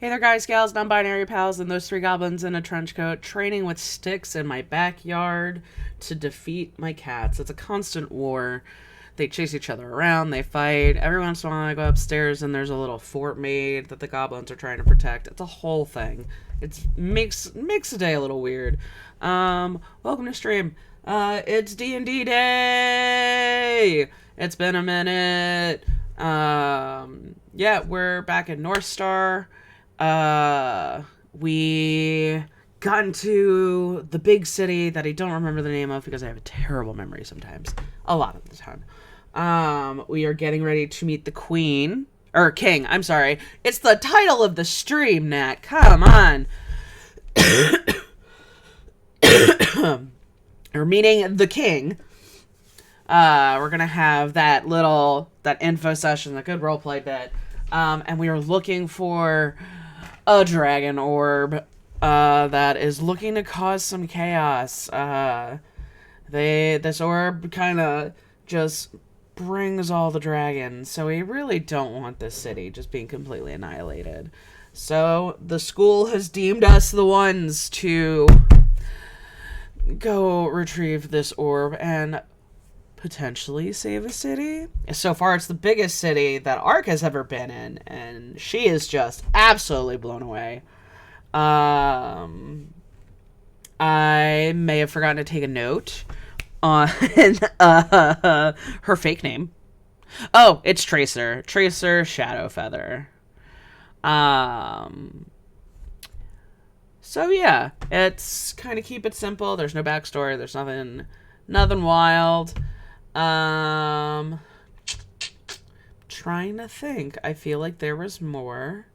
Hey there, guys, gals, non-binary pals, and those three goblins in a trench coat training with sticks in my backyard to defeat my cats. It's a constant war. They chase each other around, they fight. Every once in a while, I go upstairs and there's a little fort made that the goblins are trying to protect. It's a whole thing. It makes the day a little weird. Welcome to stream. It's D&D day. It's been a minute. Yeah, we're back in Northstar. We got into the big city that I don't remember the name of because I have a terrible memory sometimes. A lot of the time. We are getting ready to meet the queen. Or king, I'm sorry. It's the title of the stream, Nat. Come on. We're meeting the king. We're gonna have that info session, a good roleplay bit. And we are looking for a dragon orb that is looking to cause some chaos. This orb kind of just brings all the dragons, so we really don't want this city just being completely annihilated. So the school has deemed us the ones to go retrieve this orb and potentially save a city. So far, it's the biggest city that Ark has ever been in, and she is just absolutely blown away. I may have forgotten to take a note on her fake name. Oh, it's Tracer Shadowfeather. So yeah, it's kind of keep it simple. There's no backstory. There's nothing wild. Trying to think. I feel like there was more.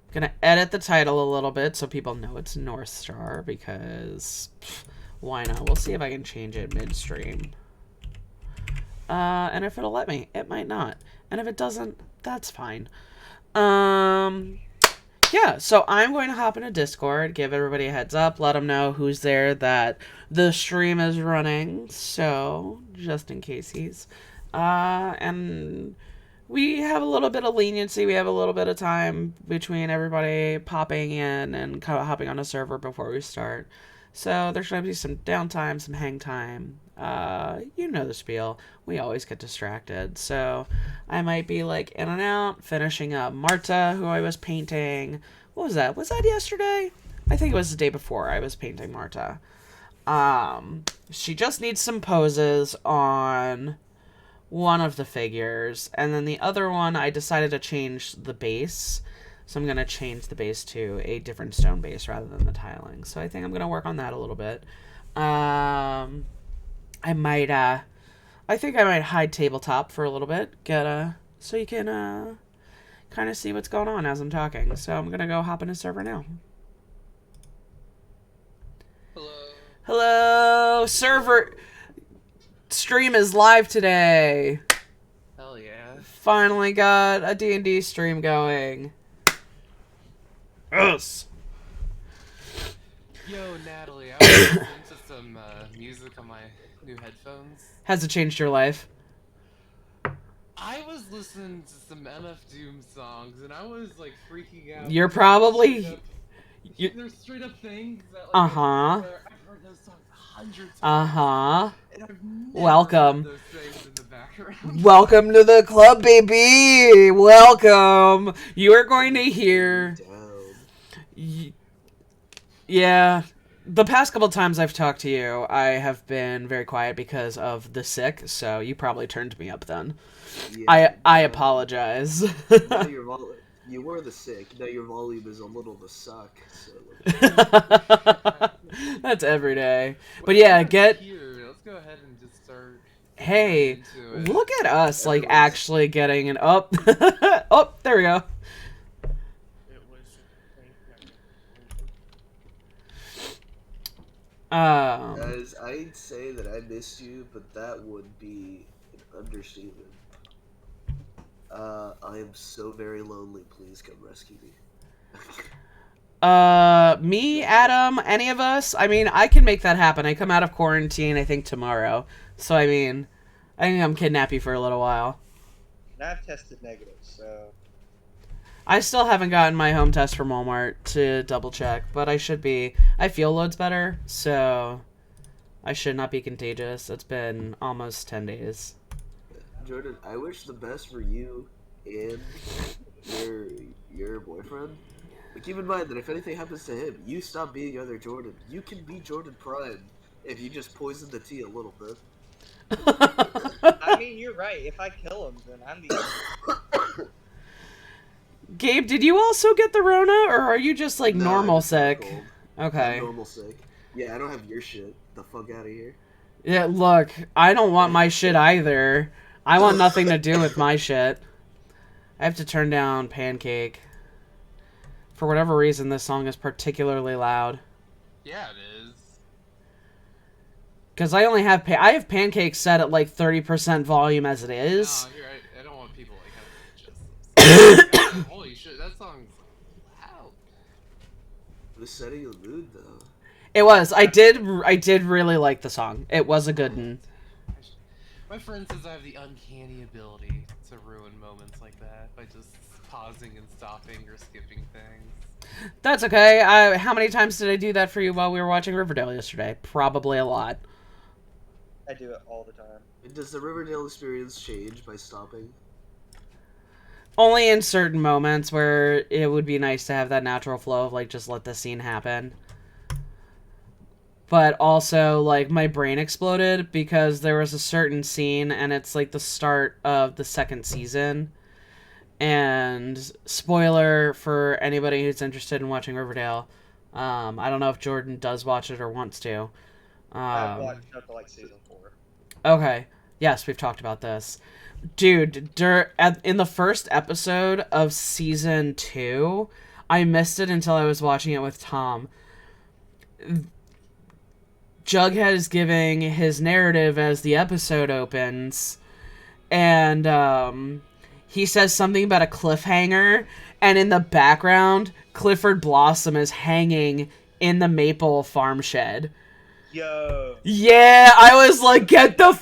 I'm gonna edit the title a little bit so people know it's Northstar because why not? We'll see if I can change it midstream. And if it'll let me, it might not. And if it doesn't, that's fine. Yeah, so I'm going to hop into Discord, give everybody a heads up, let them know who's there, that the stream is running, so just in case and we have a little bit of leniency, we have a little bit of time between everybody popping in and hopping on a server before we start. So there should be some downtime, some hang time. You know the spiel. We always get distracted. So I might be like in and out, finishing up Marta, who I was painting. What was that? Was that yesterday? I think it was the day before I was painting Marta. She just needs some poses on one of the figures. And then the other one, I decided to change the base. So I'm going to change the base to a different stone base rather than the tiling. So I think I'm going to work on that a little bit. I think I might hide tabletop for a little bit. So you can, kind of see what's going on as I'm talking. So I'm going to go hop in a server now. Hello, server. Stream is live today. Hell yeah. Finally got a D&D stream going. Yes. Yo, Natalie, I was listening to some music on my new headphones. Has it changed your life? I was listening to some MF Doom songs, and I was like freaking out. You're probably... There's straight up things that like, I've heard those songs 100 times. And I've never Welcome. heard those things in the background. Welcome to the club, baby. Welcome. You are going to hear... Yeah. The past couple times I've talked to you, I have been very quiet because of the sick, so you probably turned me up then. Yeah, I apologize. Now you were the sick. Now your volume is a little the suck. So. That's every day. But yeah, Let's go ahead and just start. Hey, look at us, like actually getting an up. Oh, there we go. Guys, I'd say that I missed you, but that would be an understatement. I am so very lonely. Please come rescue me. Me, Adam, any of us? I mean, I can make that happen. I come out of quarantine, I think, tomorrow. So, I mean, I think I'm kidnap you for a little while. And I've tested negative, so... I still haven't gotten my home test from Walmart to double check, but I should be. I feel loads better, so I should not be contagious. It's been almost 10 days. Jordan, I wish the best for you and your your boyfriend. But keep in mind that if anything happens to him, you stop being other Jordan. You can be Jordan Prime if you just poison the tea a little bit. I mean, you're right. If I kill him, then I'm the other. Gabe, did you also get the Rona, or are you just like No, normal I'm just kinda sick? cold. Okay. I'm normal sick. Yeah, I don't have your shit. The fuck out of here. Yeah, look, I don't want my shit either. I want nothing to do with my shit. I have to turn down Pancake. For whatever reason, this song is particularly loud. Yeah, it is. Because I only have I have Pancake set at like 30% volume as it is. No, you're right. I don't want people like having just. Holy shit, that song's loud. It was setting the mood though. It was. I did really like the song. It was a good one. My friend says I have the uncanny ability to ruin moments like that by just pausing and stopping or skipping things. That's okay. How many times did I do that for you while we were watching Riverdale yesterday? Probably a lot. I do it all the time. And does the Riverdale experience change by stopping? Only in certain moments where it would be nice to have that natural flow of like just let the scene happen. But also, like, my brain exploded because there was a certain scene, and it's, like, the start of the second season. And, spoiler for anybody who's interested in watching Riverdale, I don't know if Jordan does watch it or wants to. I've watched up to, like, season 4. Okay. Yes, we've talked about this. Dude, in the first episode of season 2, I missed it until I was watching it with Tom. Jughead is giving his narrative as the episode opens, and he says something about a cliffhanger, and in the background, Clifford Blossom is hanging in the maple farm shed. Yo. Yeah, I was like, get the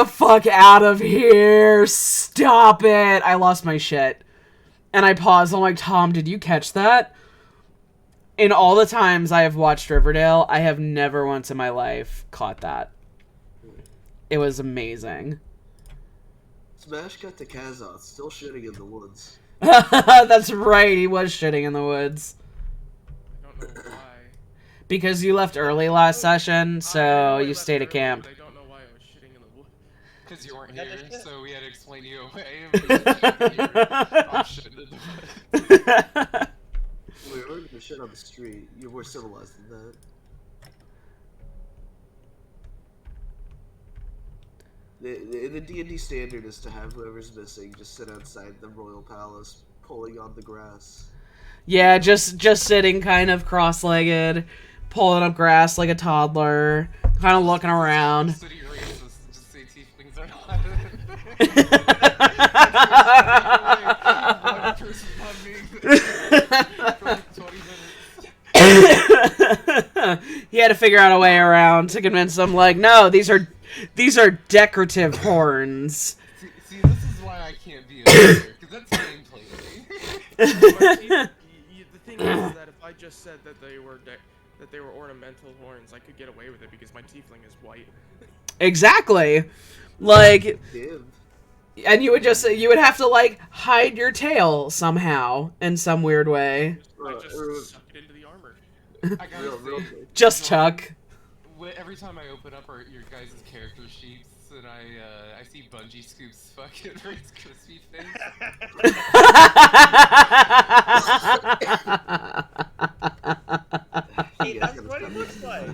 fuck out of here! Stop it! I lost my shit. And I paused, I'm like, Tom, did you catch that? In all the times I have watched Riverdale, I have never once in my life caught that. It was amazing. Smash cut to Kazoth, still shitting in the woods. That's right, he was shitting in the woods. I don't know why. Because you left early last session, so you stayed at camp. I don't know why I was shitting in the woods. Because you weren't Yeah, here, that's it. so we had to explain you away. I'm shitting in the woods. We were gonna shit on the street. You're more civilized than that. The D&D standard is to have whoever's missing just sit outside the royal palace, pulling on the grass. Yeah, just sitting kind of cross-legged, pulling up grass like a toddler, kind of looking around. City racist, just say tieflings are not. One person not being for like 20 minutes. He had to figure out a way around to convince them, like, no, these are decorative horns. See, this is why I can't be a leader, because that's gameplay. The thing is that if I just said that they were ornamental horns, I could get away with it because my tiefling is white. Exactly. Like, Damn. and you would have to, like, hide your tail somehow in some weird way. I just suck it into the armor. I gotta Real say, quick. Just Chuck. every time I open up your guys' character sheets and I see Bungee Scoop's fucking Rice Krispie face. Hey, You guys that's gotta what it stop looks like.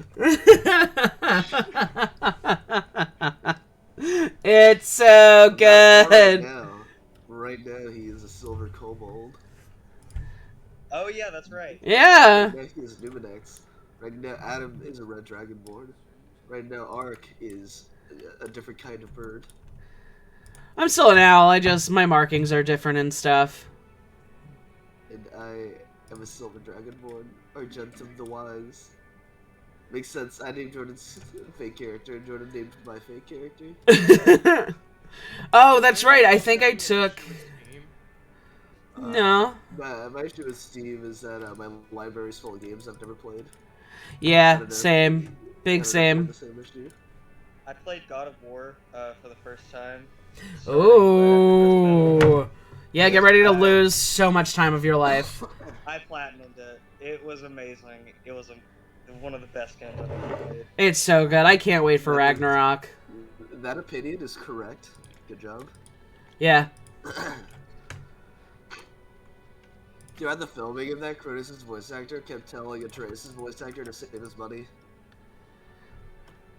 It's so Right good. now he is a silver kobold. Oh yeah, that's right. Yeah. Right now he is Numinex. Right now Adam is a red dragonborn. Right now Ark is a different kind of bird. I'm still an owl. My markings are different and stuff. And I am a silver dragonborn. Argentum the Wise. Makes sense. I named Jordan's fake character, and Jordan named my fake character. Oh, that's right. I think I took. No. My issue with Steam is that my library's full of games I've never played. I Yeah, don't know. same. I Big don't know if you have the same. same issue. I played God of War for the first time. Starting right after Christmas. Ooh. Yeah, get ready to lose so much time of your life. I platinumed it. It was amazing. It was one of the best games I've ever played. It's so good. I can't wait for That is- Ragnarok. That opinion is correct. Good job. Yeah. Throughout the filming of that, Kratos' voice actor kept telling Atreus' voice actor to save his money.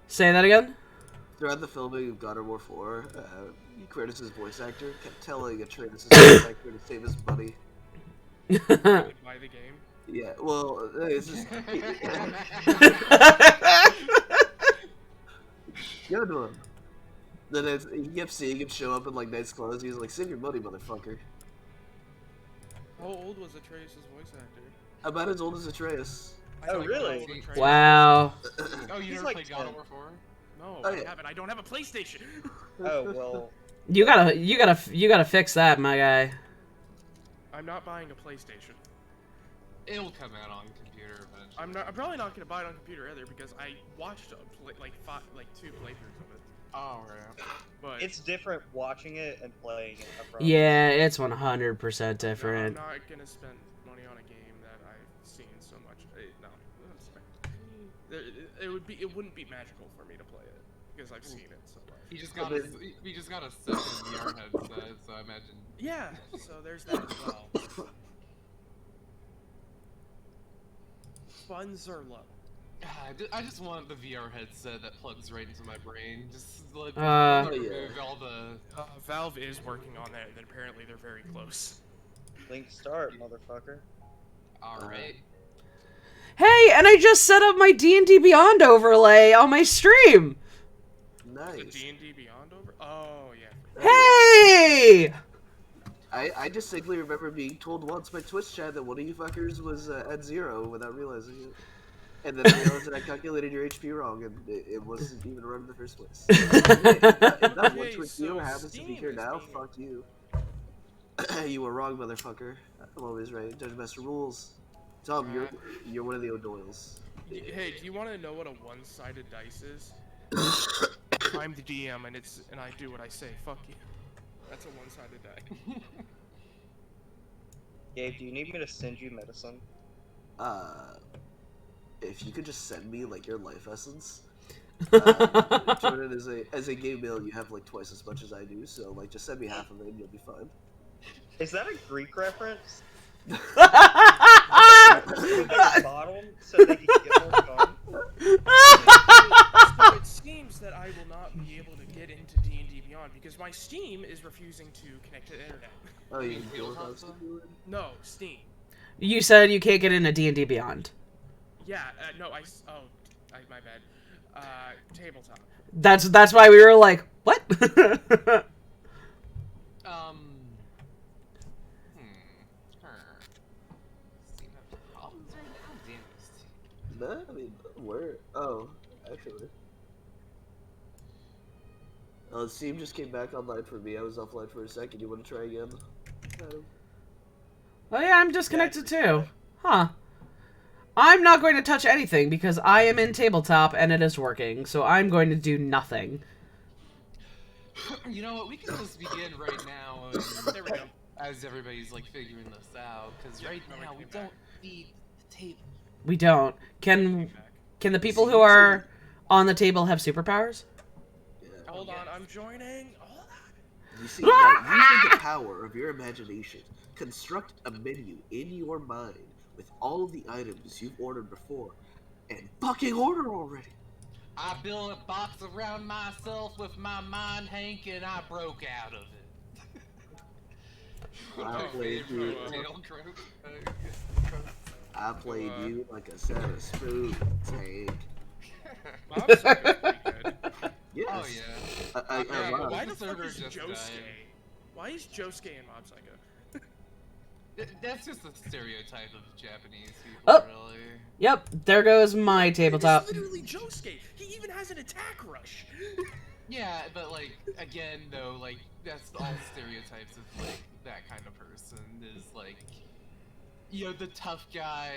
Say that again? Throughout the filming of God of War 4, Kratos' voice actor kept telling Atreus' voice actor to save his money. Buy the game. Yeah, well, it's just... Good one. Then he kept seeing him show up in, like, nice clothes. He was like, save your money, motherfucker. How old was Atreus' voice actor? About as old as Atreus. I Oh, know, like, really? how old Atreus Wow. Oh, you He's never like played God 10. of War 4? was. No, Oh, I yeah. haven't. I don't have a PlayStation. Oh well. You gotta fix that, my guy. I'm not buying a PlayStation. It'll come out on computer eventually. I'm probably not gonna buy it on computer either because I watched like 2 playthroughs of it. Oh, right. But It's different watching it and playing it. I promise. Yeah, it's 100% no, I'm different. not gonna spend money on a game that I've seen so much. No, it wouldn't be magical for me to play it because I've seen it so much. He just got a second VR headset, so I imagine. Yeah, so there's that as well. Funds are low. I just want the VR headset that plugs right into my brain. Just like Yeah. remove all the. Valve is working on that, and apparently they're very close. Link start, motherfucker. All right. Hey, and I just set up my D&D Beyond overlay on my stream. The Nice. D&D Beyond over? Oh yeah. Hey! I distinctly remember being told once by Twitch chat that one of you fuckers was at 0 without realizing it. And then I realized that I calculated your HP wrong, and it wasn't even run in the first place. If that one Okay, Twitch so viewer happens to be Steam here is now, being- fuck you. You were wrong, motherfucker. I'm always right. Judge Master rules. Tom, you're one of the O'Doyles. Hey, do you want to know what a one-sided dice is? I'm the DM, and I do what I say. Fuck you. That's a one-sided die. Gabe, do you need me to send you medicine? If you could just send me like your life essence. Jordan, as a gay male, you have like twice as much as I do, so like just send me half of it and you'll be fine. Is that a Greek reference? so Bottom so they can get more fun. So it seems that I will not be able to get into D&D Beyond because my Steam is refusing to connect to the internet. Oh, you mean can Real feel Time it Zone? No, Steam. You said you can't get into D&D Beyond. Yeah, no, my bad. Tabletop. That's why we were like, what? Steam has problems right now? Damn it. Nah, I mean, where? Oh, actually. Steam just came back online for me. I was offline for a second. You want to try again? Oh yeah, I'm disconnected too. Huh. I'm not going to touch anything because I am in tabletop and it is working, so I'm going to do nothing. You know what? We can just begin right now. There we go. As everybody's like figuring this out, because right now we don't need the table. We don't. Can the people who are on the table have superpowers? Yeah. Hold on, I'm joining. Hold on. You see, now, using the power of your imagination, construct a menu in your mind with all of the items you've ordered before, and fucking order already. I built a box around myself with my mind, Hank, and I broke out of it. I played you. I played you like a set of spoons, Hank. Mob Psycho's pretty good. Yes. Oh yeah. I Yeah, lied. Why the the fuck server is just Josuke? died. Why is Josuke in Mob Psycho? That's just a stereotype of Japanese people, Oh. really. Yep, there goes my tabletop. It's literally Josuke. He even has an attack rush. Yeah, but like again though, like that's all stereotypes of like that kind of person is like the tough guy,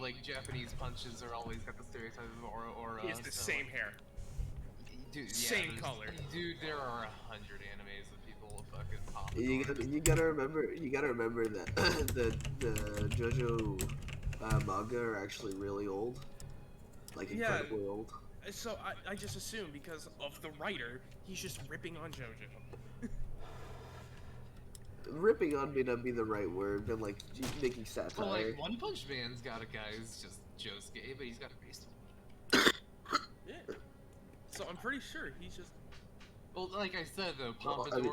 like Japanese punches are always got the stereotype of aura, He has the so same like hair, dude, yeah, same color. dude, there are 100 animes of people fucking You pompadours. gotta, you gotta remember that the JoJo manga are actually really old, like Yeah, incredibly old. so I just assume because of the writer, he's just ripping on JoJo. Ripping on may not be the right word, but like making Well, like satire. One Punch Man's got a guy who's just Josuke, but he's got a face. Yeah. So I'm pretty sure he's just. Well, like I said though, Well, I mean,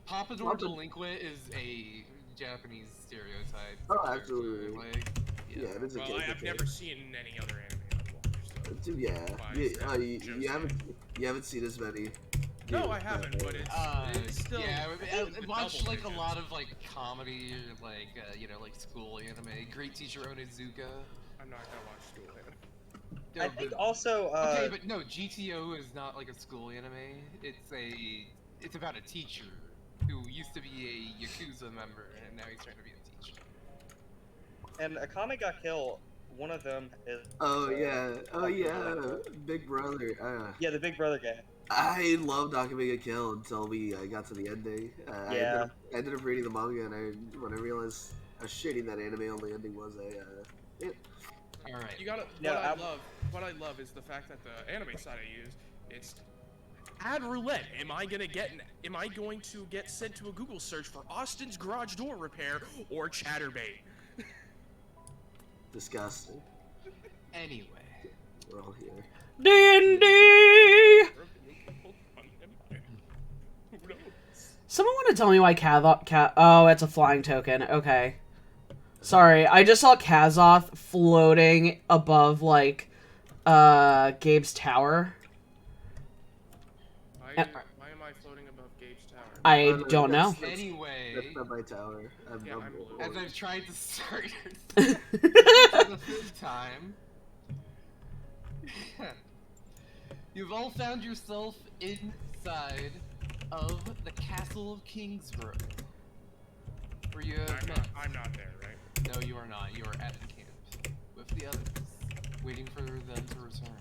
Pompadour Papa- Delinquent is a Japanese stereotype. Oh, character, absolutely. Like, Yeah, it is a Well, it's a I've joke. never seen any other anime I've watched. So. Dude, yeah, Why you, is that you, Josuke? you haven't seen as many. No, Dude, I haven't, but it's still. yeah, I I watched double like a digits. lot of like comedy, like like school anime. Great Teacher Onizuka. I'm not gonna watch school anime. No, I think but- also. okay, but no, GTO is not like a school anime. It's about a teacher who used to be a Yakuza member and now he's trying to be a teacher. And Akame got killed. One of them is. Oh yeah, Big Brother. Yeah, the Big Brother guy. I loved Akame Kill until we got to the ending. Yeah. I ended up reading the manga, and when I realized how shitty that anime only ending was, All right. You gotta. No, What I love is the fact that the anime site I use, it's ad roulette. Am I going to get sent to a Google search for Austin's garage door repair or Chatterbait? disgusting. Anyway, We're all here. D&D! Who knows? Someone want to tell me why oh, it's a flying token. Okay. Sorry, I just saw Kazoth floating above, like, Gabe's tower. Why am I floating above Gabe's tower? I Oh, no, don't know. anyway, That's not my tower. Yeah, I'm blue. as I've tried to start for the fifth time, you've all found yourself inside of the Castle of Kingsborough, where you have I'm not there, right? No, you are not. You are at the camp with the others, waiting for them to return.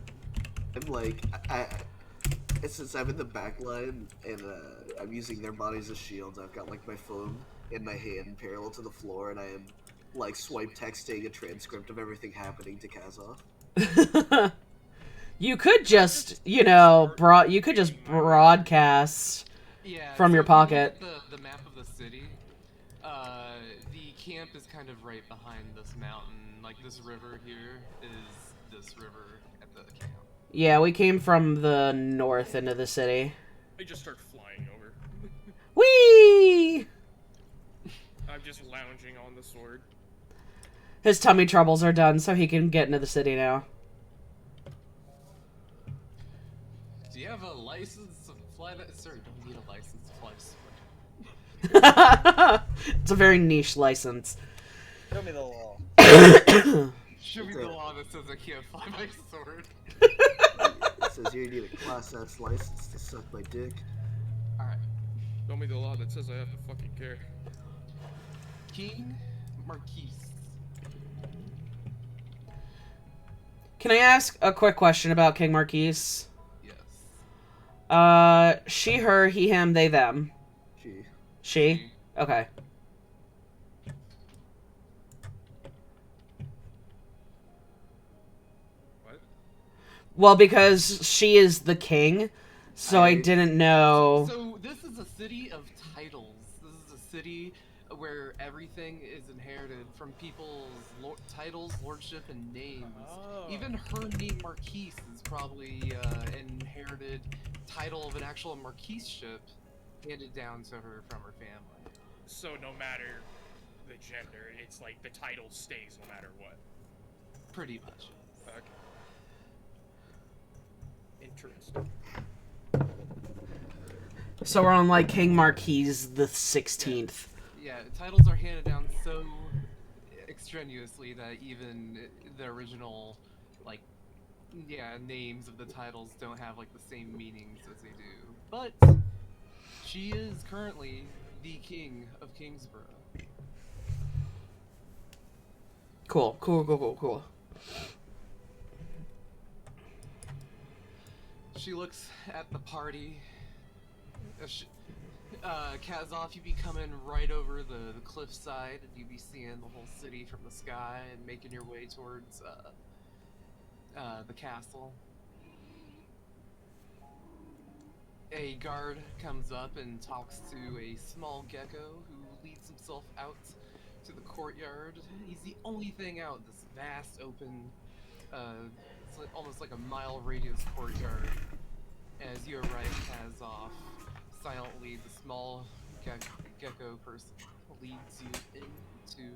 I'm like, since I'm in the back line and I'm using their bodies as shields, I've got like my phone in my hand parallel to the floor, and I am like swipe texting a transcript of everything happening to Kazoth. You could just, you could just broadcast Yeah, from so your if you look pocket. at the map of the city, the camp is kind of right behind this mountain. Like this river here is this river at the camp. Yeah, we came from the north into the city. I just start flying over. Whee! I'm just lounging on the sword. His tummy troubles are done, so he can get into the city now. Do you have a license to fly that? Sir, you don't need a license to fly sword. It's a very niche license. Show me the law. Show me the law that says I can't fly my sword. It says you need a Class S license to suck my dick. Alright. Show me the law that says I have to fucking care. King Marquise. Can I ask a quick question about King Marquise? Yes. She, her, he, him, they, them. Gee. She? Okay. What? Well, because she is the king, so I I- didn't know. So this is a city of titles. This is a city where everything is inherited from people's titles, lordship, and names. Oh. Even her name Marquise is probably an inherited title of an actual marquiseship handed down to her from her family. So no matter the gender, it's like the title stays no matter what. Pretty much. Okay. Interesting. So we're on, like, King Marquise the 16th. Yeah, titles are handed down so extraneously that even the original, like, names of the titles don't have like the same meanings as they do but she is currently the king of Kingsborough. Cool, cool, cool, cool, cool. She looks at the party. Kazov, you be coming right over the cliffside, and you be seeing the whole city from the sky, and making your way towards the castle. A guard comes up and talks to a small gecko who leads himself out to the courtyard. He's the only thing out this vast open, it's like, almost like a mile radius courtyard. As you arrive, Kazov, silently the small gecko person leads you into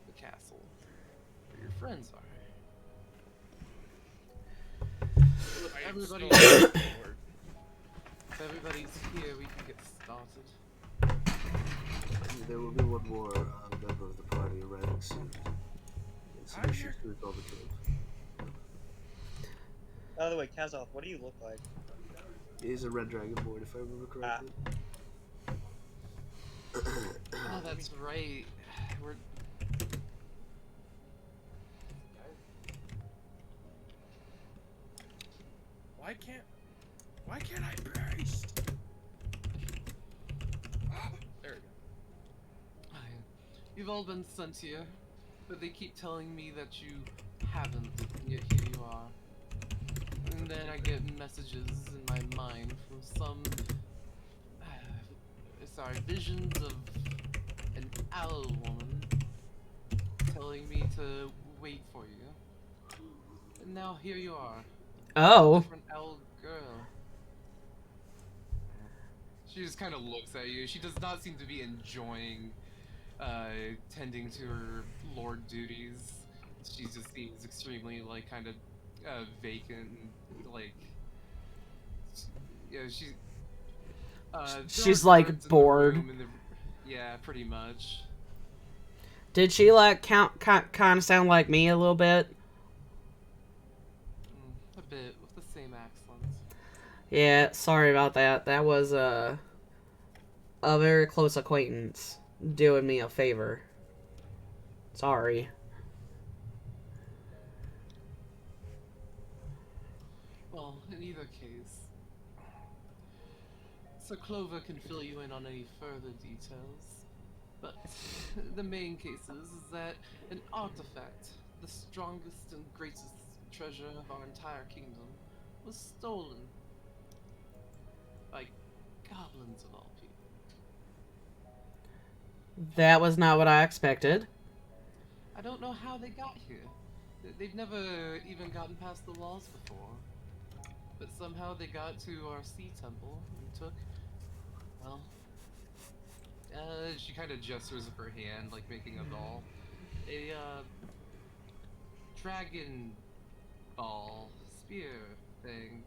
the castle where your friends are. If I am everybody, still looking forward. if everybody's here, we can get started. There will be one more member of the party arriving soon. It's an issue with all the trip. By the way, Kazov, what do you look like? He's a red dragonborn, if I remember correctly. Oh, that's right. We're Why can't I priest? There we go. You've all been sent here, but they keep telling me that you haven't, yet here you are. And then I get messages in my mind from some, visions of an owl woman telling me to wait for you. And now here you are, Oh. different owl girl. She just kind of looks at you. She does not seem to be enjoying tending to her lord duties. She just seems extremely like kind of vacant, like yeah. She's there are like guards in the bored. room yeah, pretty much. Did she like kind of sound like me a little bit? A bit with the same accent. Yeah, sorry about that. That was a very close acquaintance doing me a favor. Sorry. Well, in either case, Sir Clover can fill you in on any further details. But the main case is that an artifact, the strongest and greatest treasure of our entire kingdom, was stolen by goblins of all people. That was not what I expected. I don't know how they got here. They've never even gotten past the walls before. But somehow they got to our sea temple and took, well, she kind of gestures with her hand, like making a doll. A, dragon ball spear thing.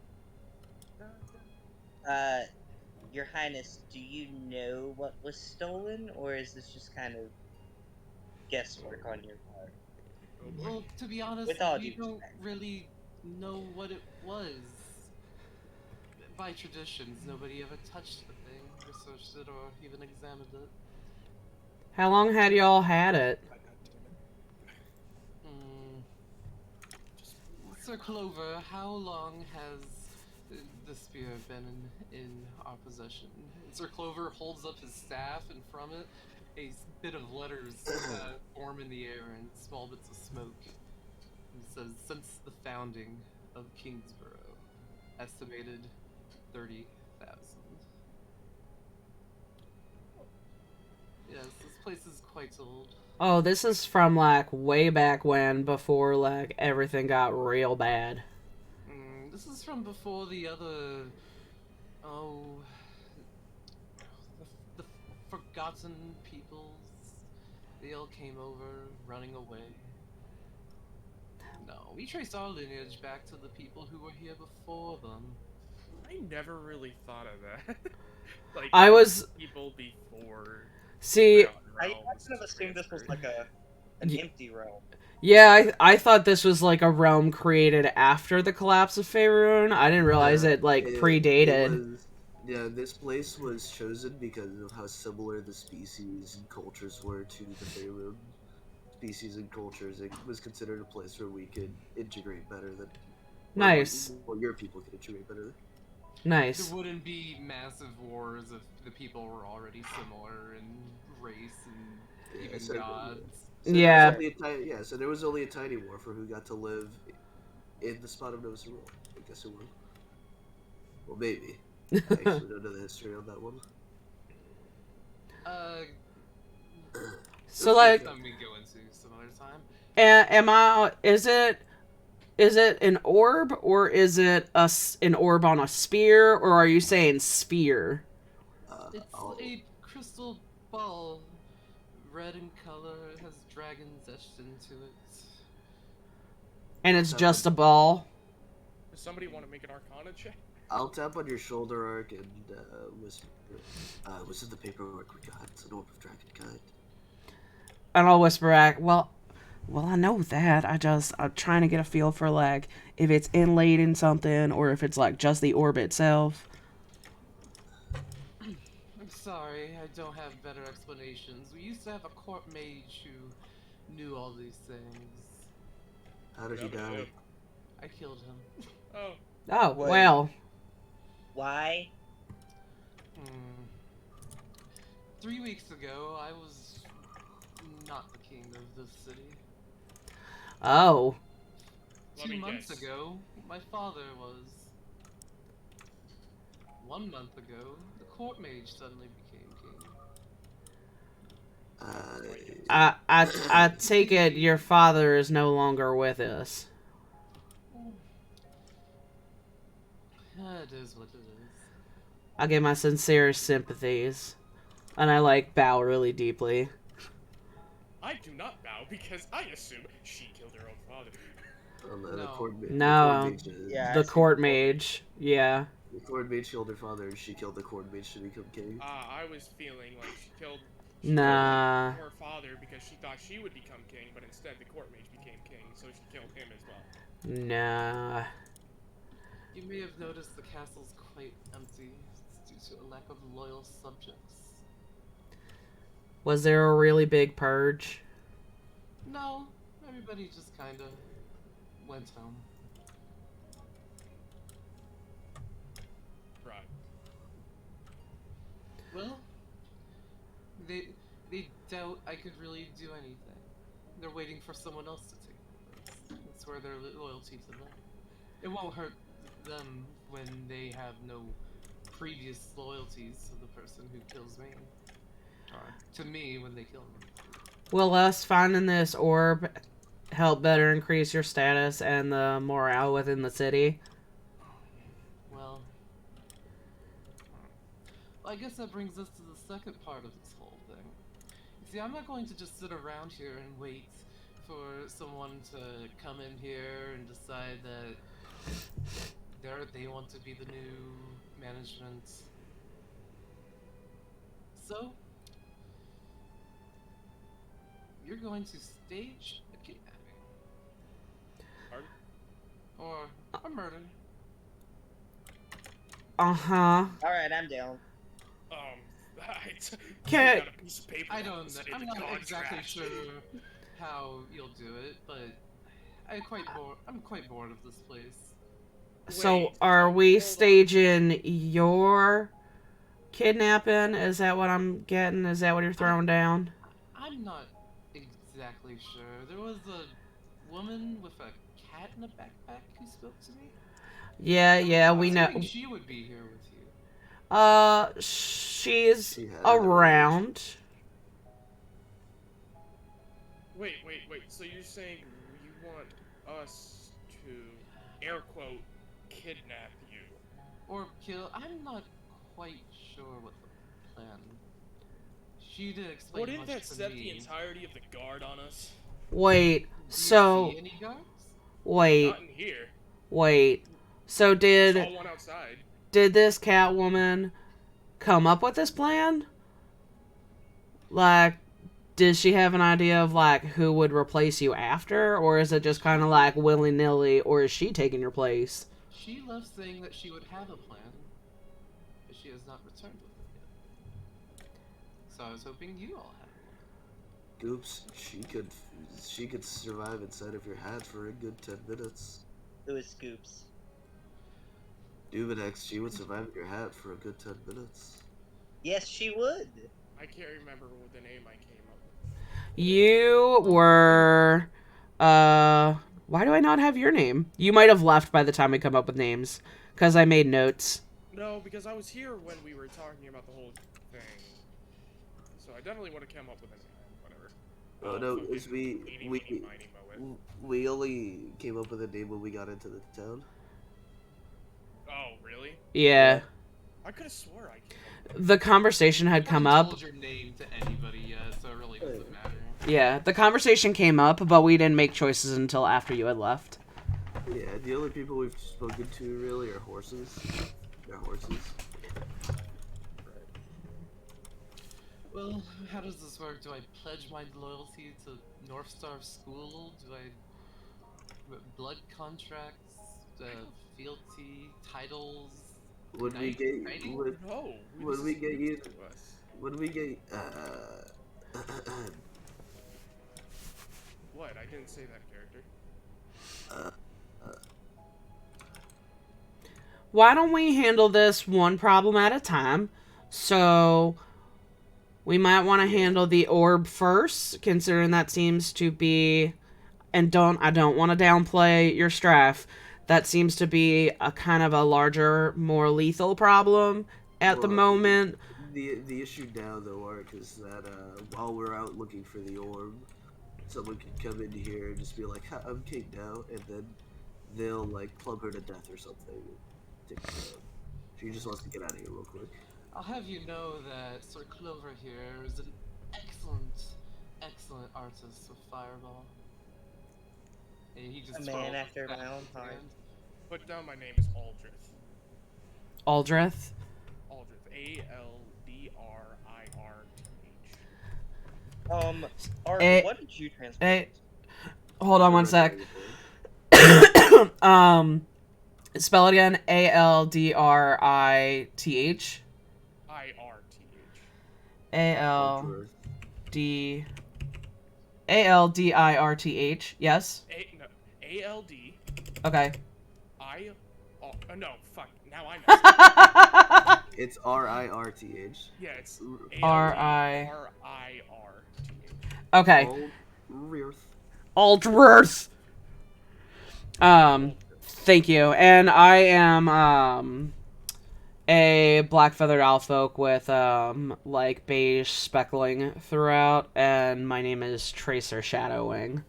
Your Highness, do you know what was stolen, or is this just kind of guesswork on your part? Well, to be honest, With all we due don't respect. really know what it was. By traditions, nobody ever touched the thing, researched it, or even examined it. How long had y'all had it? Sir Clover, how long has the spear been in our possession? Sir Clover holds up his staff, and from it, a bit of letters form in the air and small bits of smoke. It says, since the founding of Kingsborough, estimated 30,000. Yes, this place is quite old. Oh, this is from like way back when, before like everything got real bad. This is from before the other, oh, the forgotten peoples. They all came over, running away. No, we trace our lineage back to the people who were here before them. I never really thought of that. Like, I was people before. see. I kind of assumed this was like an empty realm. Yeah, I thought this was like a realm created after the collapse of Faerun. I didn't realize it like predated. Yeah, this place was chosen because of how similar the species and cultures were to the Faerun species and cultures. It was considered a place where we could integrate better than, or Nice. well, your people could integrate better. There Nice. wouldn't be massive wars if the people were already similar in race and Yeah, even so gods. so there was Yeah. only a tiny so there was only a tiny war for who got to live in the spot of Nova Cerule. I guess it was. Well, maybe. I actually don't know the history on that one. Uh, So this is like, something we go into some other time. am I? Is it an orb or is it an orb on a spear or are you saying sphere? It's I'll a crystal ball, red in color. It has dragons etched into it. And I'll it's tap on just a ball. Does somebody want to make an Arcana check? I'll tap on your shoulder arc and whisper. What's in the paperwork we got? It's an orb of dragon kind. And I'll whisper back, well, I know that. I'm trying to get a feel for like if it's inlaid in something or if it's like just the orb itself. I'm sorry, I don't have better explanations. We used to have a court mage who knew all these things. How did he What happened to die? him? I killed him. Oh, Oh, Wait. well. Why? Hmm. 3 weeks ago, I was not the king of this city. Oh. let Two me months guess. ago, my father was. 1 month ago, the court mage suddenly became king. Uh, I take it your father is no longer with us. It is what it is. I give my sincerest sympathies. And I like bow really deeply. I do not bow because I assume she killed her own father. the No. cord the cord No, mage. Yeah, the I see court the mage. Yeah. The cord mage killed her father, and she killed the cord mage to become king. I was feeling like she killed Nah. her father because she thought she would become king, but instead the court mage became king, so she killed him as well. Nah. You may have noticed the castle's quite empty. It's due to a lack of loyal subjects. Was there a really big purge? No, everybody just kinda went home. Right. Well, they they doubt I could really do anything. They're waiting for someone else to take the place. That's where their loyalty to them. It won't hurt them when they have no previous loyalties to the person who kills me. Or to me when they kill me. Will us finding this orb help better increase your status and the morale within the city? Well, I guess that brings us to the second part of this whole thing. You see, I'm not going to just sit around here and wait for someone to come in here and decide that they want to be the new management. So, you're going to stage a kidnapping. Pardon? Or a murder. Uh-huh. Alright, I'm down. I Can- got a piece of paper. I that don't. was in I'm the not contract. exactly sure how you'll do it, but I'm quite bored of this place. So Wait, are hold we on. staging your kidnapping? Is that what I'm getting? Is that what you're throwing down? I'm not exactly sure. There was a woman with a cat in a backpack who spoke to me. Yeah, we know. Assuming she would be here with you. She's She had around. Wait. So you're saying you want us to, air quote, kidnap you? Or kill. I'm not quite sure what the plan. She didn't explain Wouldn't much that to set me. the entirety of the guard on us? Wait, Do you so see any guards? wait, Not in here. wait. So Saw did one outside. this Catwoman come up with this plan? Like, did she have an idea of like who would replace you after, or is it just kind of like willy nilly, or is she taking your place? She left saying that she would have a plan. But she she has not returned with it yet. So I was hoping you all had one. Oops, she could survive inside of your hat for a good 10 minutes. Who is Scoops? Dubinex, she would survive in your hat for a good 10 minutes. Yes, she would. I can't remember what the name I came up with. You were. Why do I not have your name? You might have left by the time we come up with names, because I made notes. No, because I was here when we were talking about the whole thing. So I definitely would have come up with a name. Whatever. Oh I'll no, fucking is we eeny, we meeny, miny, moe it. we only came up with a name when we got into the town. Oh, really? Yeah. I could have swore I came up with The conversation had I come haven't up. told your name to anybody yet, so it really doesn't matter. Yeah, the conversation came up, but we didn't make choices until after you had left. Yeah, the only people we've spoken to really are horses. They're horses. Well, how does this work? Do I pledge my loyalty to Northstar School? Do I blood contracts, fealty, titles? Would we knight get knighting? would, No, would this we is get new you to us. would we get What? I didn't say that character. Why don't we handle this one problem at a time? So we might want to handle the orb first, considering that seems to be, and I don't want to downplay your Straff. That seems to be a kind of a larger, more lethal problem at the well, moment. the issue now though, Ark, is that while we're out looking for the orb, someone could come in here and just be like, "Ha, I'm king now," and then they'll like club her to death or something. Take her out. She just wants to get out of here real quick. I'll have you know that Sir Clover here is an excellent artist with Fireball. And he just A twirls man his after my staff in own his heart. hand. Put down my name is Aldrith. Aldrith. Aldrith. ALDRIRTH. Art, Eh, what did you transfer? eh, Hold on one sec. Everything. Spell it again. ALDRITH. IRTH. ALD. ALDIRTH. Yes. No. ALD. Okay. No, fuck. Now I messed up. It's RIRTH. Yeah, it's R-I- ALDRIRTH. Okay. Aldrith. Aldworth. Thank you. And I am a black feathered owl folk with like beige speckling throughout, and my name is Tracer Shadowwing.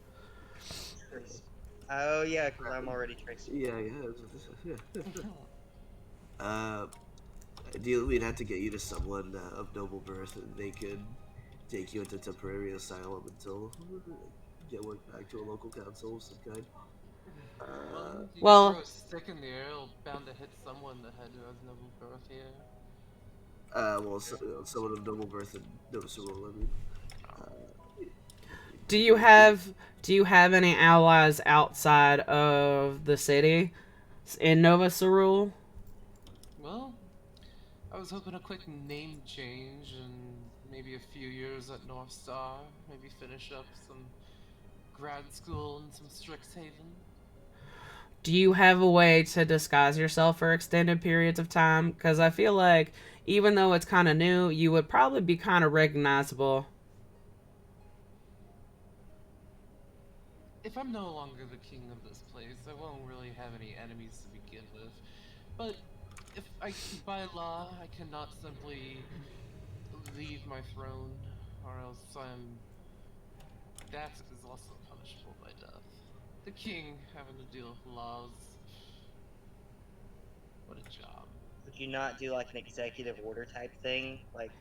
Oh yeah, because I'm already Tracer. Yeah. Ideally, we'd have to get you to someone of noble birth, and they could take you into temporary asylum until you get worked back to a local council of some kind. You well- throw a stick in the air, it'll bound to hit someone that had who has noble birth here. Someone of noble birth and noticeable. I mean, Do you have any allies outside of the city in Nova Cerule? Well, I was hoping a quick name change and maybe a few years at Northstar. Maybe finish up some grad school in some Strixhaven. Do you have a way to disguise yourself for extended periods of time? Because I feel like even though it's kind of new, you would probably be kind of recognizable. If I'm no longer the king of this place, I won't really have any enemies to begin with. But if by law, I cannot simply leave my throne, or else that is also punishable by death. The king having to deal with laws. What a job. Would you not do like an executive order type thing? Like,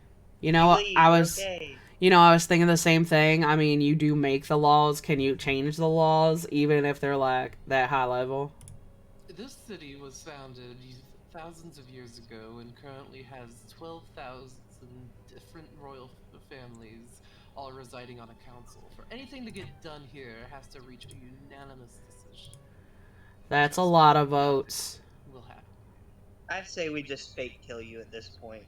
You know, leave, I was okay. I was thinking the same thing. I mean, you do make the laws. Can you change the laws even if they're like that high level? This city was founded thousands of years ago and currently has 12,000 different royal families all residing on a council. For anything to get done here, it has to reach a unanimous decision. That's a lot of votes. Will happen. I say we just fake kill you at this point.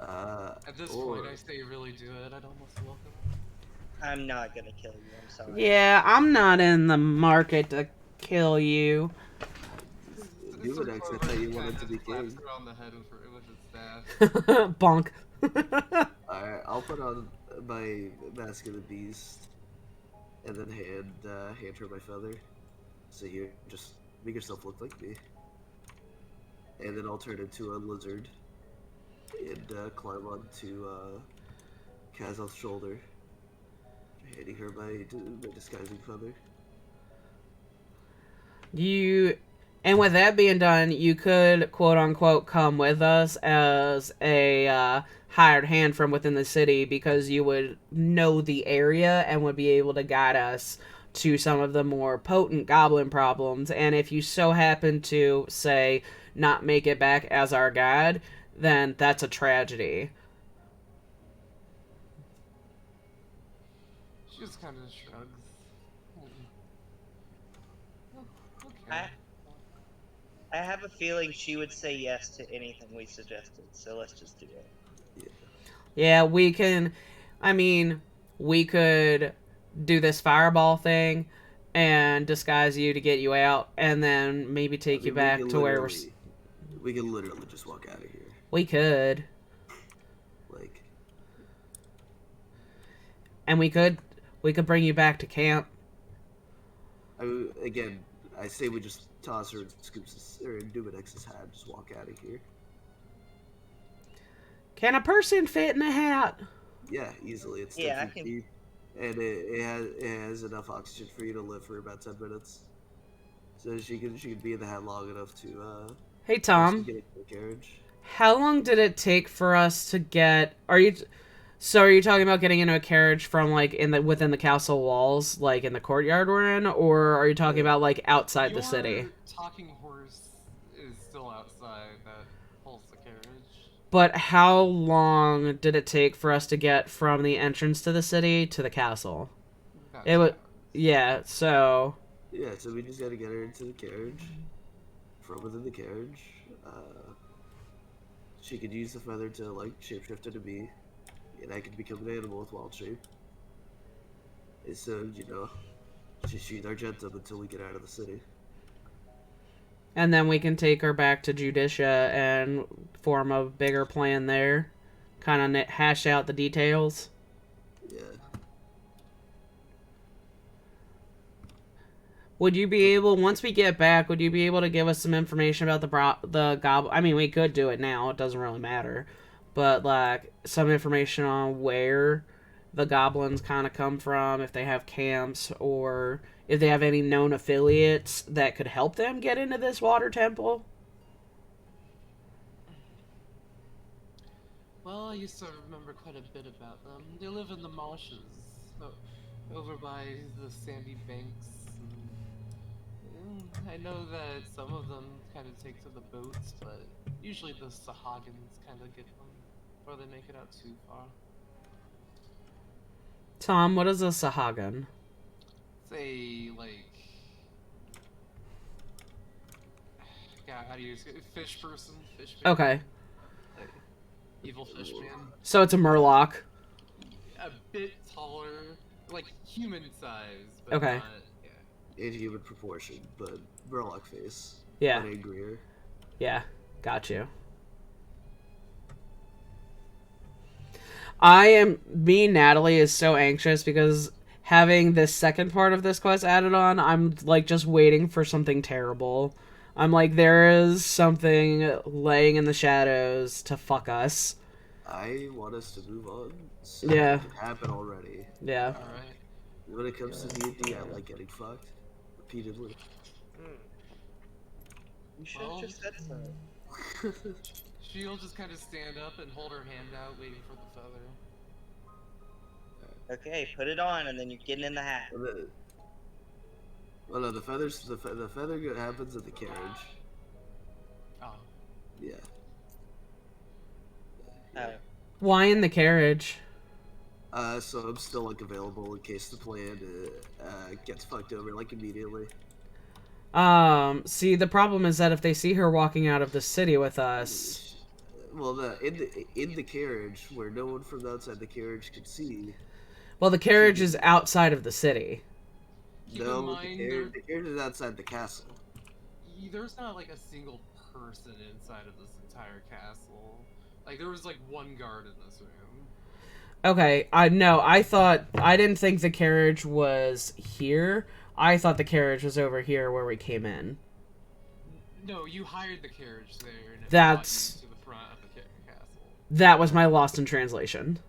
At this Or point, I say really do it. I'd almost welcome. I'm not gonna kill you. I'm sorry. Yeah, I'm not in the market to kill you. Numenex, I thought you wanted to be Slaps king. her on the head with his staff. Bonk. Alright, I'll put on my Mask of the Beast and then hand her my feather. So you just make yourself look like me. And then I'll turn into a lizard and climb onto Kazal's shoulder, handing her my disguising feather. And with that being done, you could quote unquote come with us as a hired hand from within the city because you would know the area and would be able to guide us to some of the more potent goblin problems. And if you so happen to, say, not make it back as our guide, then that's a tragedy. She just kind of shrugs. I Okay. I have a feeling she would say yes to anything we suggested. So let's just do it. Yeah, we can. I mean, we could do this fireball thing and disguise you to get you out, and then maybe take you back to where we can literally just walk out of here. we could. Like, And we could bring you back to camp. again, I say we just toss her in Scoops or in Numenex's hat, just walk out of here. Can a person fit in a hat? Yeah, easily. It's Yeah, 10 I feet can- deep, and it has enough oxygen for you to live for about 10 minutes. So she can be in the hat long enough to Hey Tom, get into the carriage. how long did it take for us to get? Are you talking about getting into a carriage from like within the castle walls, like in the courtyard we're in, or are you talking about like outside the city? Your talking horse is still outside that pulls the carriage. But how long did it take for us to get from the entrance to the city to the castle? About It 2 was hours. yeah. So Yeah, so we just gotta get her into the carriage. From within the carriage, she could use the feather to like shapeshift into me, and I could become an animal with wild shape. And so she's Argentum until we get out of the city. and then we can take her back to Judicia and form a bigger plan there, kind of hash out the details. Yeah. Would you be able, once we get back, would you be able to give us some information about the goblin? I mean, we could do it now. It doesn't really matter. But, like, some information on where the goblins kind of come from, if they have camps, or if they have any known affiliates that could help them get into this water temple? Well, I used to remember quite a bit about them. They live in the marshes, over by the sandy banks. I know that some of them kind of take to the boats, but usually the Sahagins kind of get them before they make it out too far. Tom, what is a Sahagan? Say, like... God, how do you... Fish person? Fish man? Okay. Like, evil fish man. So it's a Murloc. A bit taller, like human size, but Okay. not... Yeah. In human proportion, but Murloc face. Yeah. But angrier. Yeah. Got you. Me and Natalie is so anxious because having this second part of this quest added on, I'm like just waiting for something terrible. I'm like, there is something laying in the shadows to fuck us. I want us to move on. So Yeah. it can happen already. Yeah. Alright. When it comes to D&D, I like getting fucked. Repeatedly. You should have just said so. She'll just kind of stand up and hold her hand out, waiting for the feather. Okay, put it on, and then you're getting in the hat. Well, no, the feather happens at the carriage. Oh. Yeah. Oh, Why in the carriage? So I'm still like available in case the plan gets fucked over like immediately. See, the problem is that if they see her walking out of the city with us, Well, in the carriage where no one from outside the carriage could see. well, the carriage is outside of the city. Keep in No, mind, the carriage is outside the castle. there's not like a single person inside of this entire castle. Like there was like one guard in this room. Okay, I didn't think the carriage was here. I thought the carriage was over here where we came in. No, you hired the carriage there and it That's- brought you to the front of the castle. That was my lost in translation.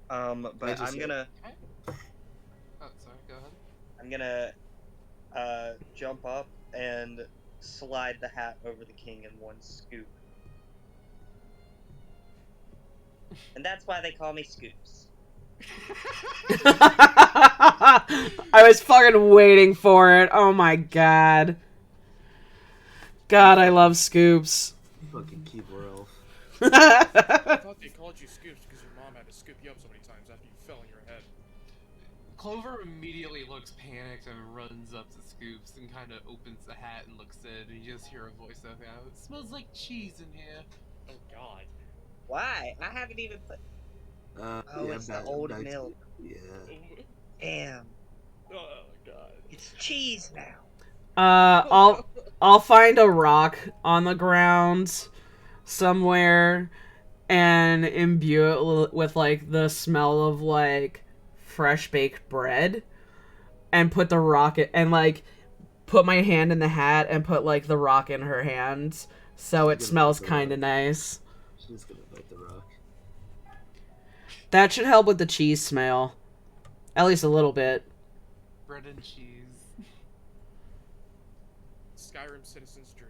But I'm gonna Oh, sorry. Go ahead. I'm gonna jump up and slide the hat over the king in one scoop. And that's why they call me Scoops. I was fucking waiting for it. Oh my god. God, I love Scoops. Fucking keyboard elf. I thought they called you Scoops because your mom had to scoop you up so many times after you fell on your head. Clover immediately looks panicked and runs up to Scoops and kind of opens the hat and looks in, and you just hear a voice out. It smells like cheese in here. Oh God. Why? I haven't even put. Oh, Yeah, it's the old back to- milk. Yeah. Damn, Oh God. it's cheese now. I'll find a rock on the ground somewhere and imbue it with like the smell of like fresh baked bread and put the rock and like put my hand in the hat and put like the rock in her hands so it smells kind of nice. She's gonna bite the rock. That should help with the cheese smell. At least a little bit. Bread and cheese. Skyrim citizen's dream.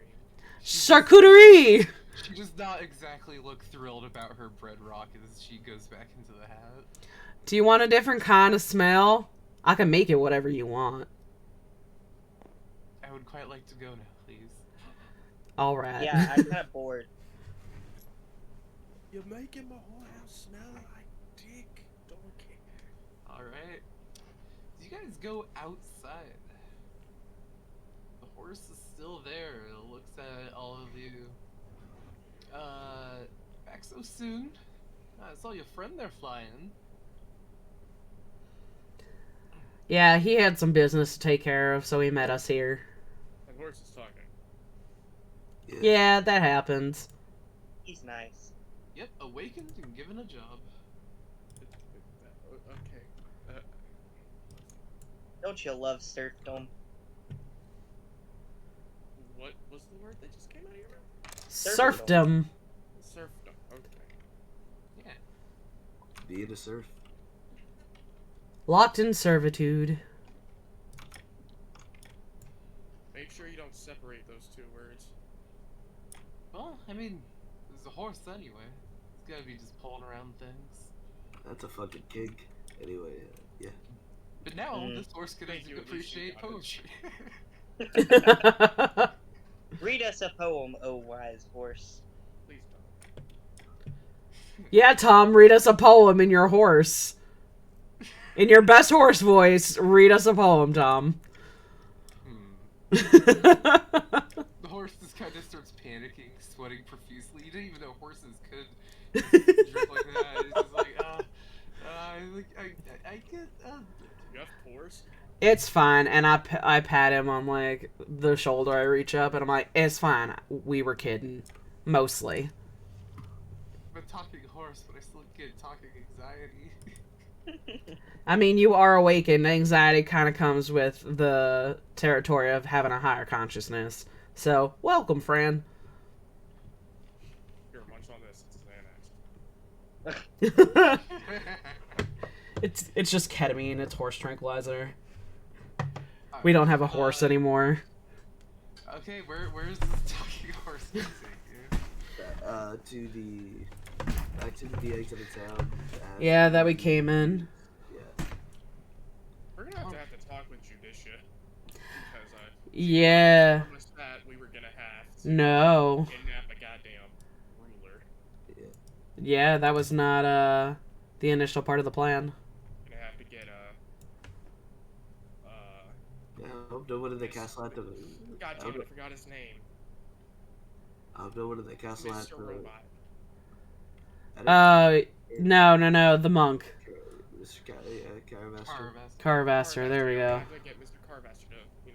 Charcuterie! She does not exactly look thrilled about her bread rock as she goes back into the hat. Do you want a different kind of smell? I can make it whatever you want. I would quite like to go now, please. Alright. Yeah, I'm kind of bored. You're making my whole house smell like dick. Don't care. Alright. You guys go outside. The horse is still there. It looks at all of you. Back so soon? I saw your friend there flying. Yeah, he had some business to take care of, so he met us here. And horse is talking. Yeah, that happens. He's nice. Yep, awakened and given a job. Okay. Don't you love serfdom? What was the word that just came out of your mouth? Serfdom. Serfdom. Okay. Yeah. Being a serf. Locked in servitude. Make sure you don't separate those two words. Well, I mean, there's a horse anyway. It's gotta be just pulling around things. That's a fucking kink. Anyway, yeah. But now, Mm. this horse can Thank you, at least you appreciate got it. poetry. Read us a poem, O wise horse. Please don't. Yeah, Tom, read us a poem in your horse. In your best horse voice, read us a poem, Tom. The horse just kind of starts panicking, sweating profusely. You didn't even know horses could drip like that. It's just like, I get, You have pores? It's fine, and I pat him on, like, the shoulder. I reach up, and I'm like, it's fine. We were kidding. Mostly. I'm talking horse, but I still get talking anxiety. I mean, you are awakened. Anxiety kind of comes with the territory of having a higher consciousness. So, welcome, Fran. Here, munch on this. It's Xanax. It's just ketamine. It's horse tranquilizer. We don't have a horse anymore. Okay, where's this talking horse gonna take you? Back to the exit of town. Yeah, that we came in. Yeah. We're gonna have to talk with Judicia. Because Yeah. promised that we were gonna have to No. kidnap a goddamn ruler. Yeah, that was not the initial part of the plan. Gonna have to get Yeah, I hope no one in the Miss- castle had to. God I damn hope, it, I forgot his name. I hope no one in the castle had Mr. to. Robot. Uh, no, the monk. Mr. Caravaster. Carvaster, there we I'm gonna go. have to get Mr. Carvaster to,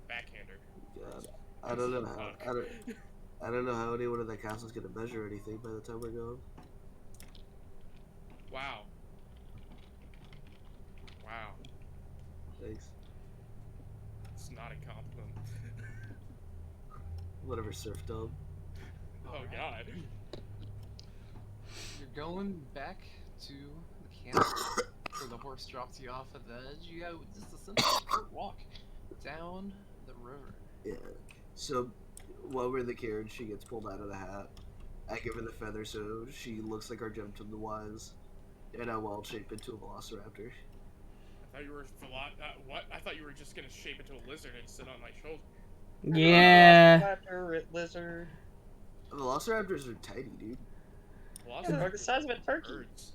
backhander. God, I don't know how. Fuck. I don't know how anyone in that castle is gonna measure anything by the time we're going. Wow. Wow. Thanks. It's not a compliment. Whatever, serfdom. Oh god. You're going back to the camp where the horse drops you off at the edge. You go just a simple short walk down the river. Yeah. So while we're in the carriage, she gets pulled out of the hat. I give her the feather so she looks like our gem from the wise, and I wild shape into a velociraptor. I thought you were what? I thought you were just gonna shape into a lizard and sit on my shoulder. Yeah. Lizard. Velociraptors are tiny, dude. Yeah, they're like the size of a turkey. Birds.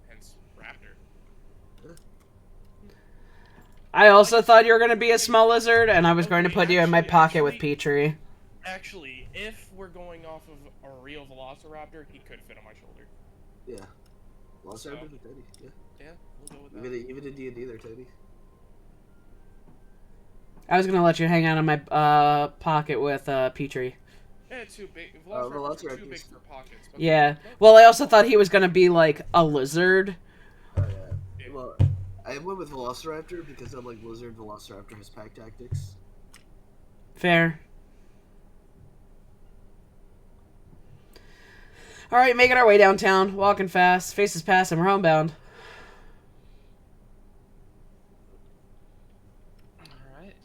Hence raptor. I also thought you were going to be a small lizard, and I was going to put you in my pocket with Petrie. Actually, if we're going off of a real velociraptor, he could fit on my shoulder. Yeah. Velociraptors are tiny. Yeah. Yeah, we'll go with that. Even in D&D, they're tiny. I was going to let you hang out in my pocket with Petrie. Yeah, too big. Velociraptors are too big Velociraptors. for pockets. But Yeah. Well, I also thought he was going to be, like, a lizard. Oh, yeah. Yeah. Well, I went with Velociraptor because unlike Lizard, Velociraptor has pack tactics. Fair. Alright, making our way downtown. Walking fast. Faces past, and we're homebound. Alright.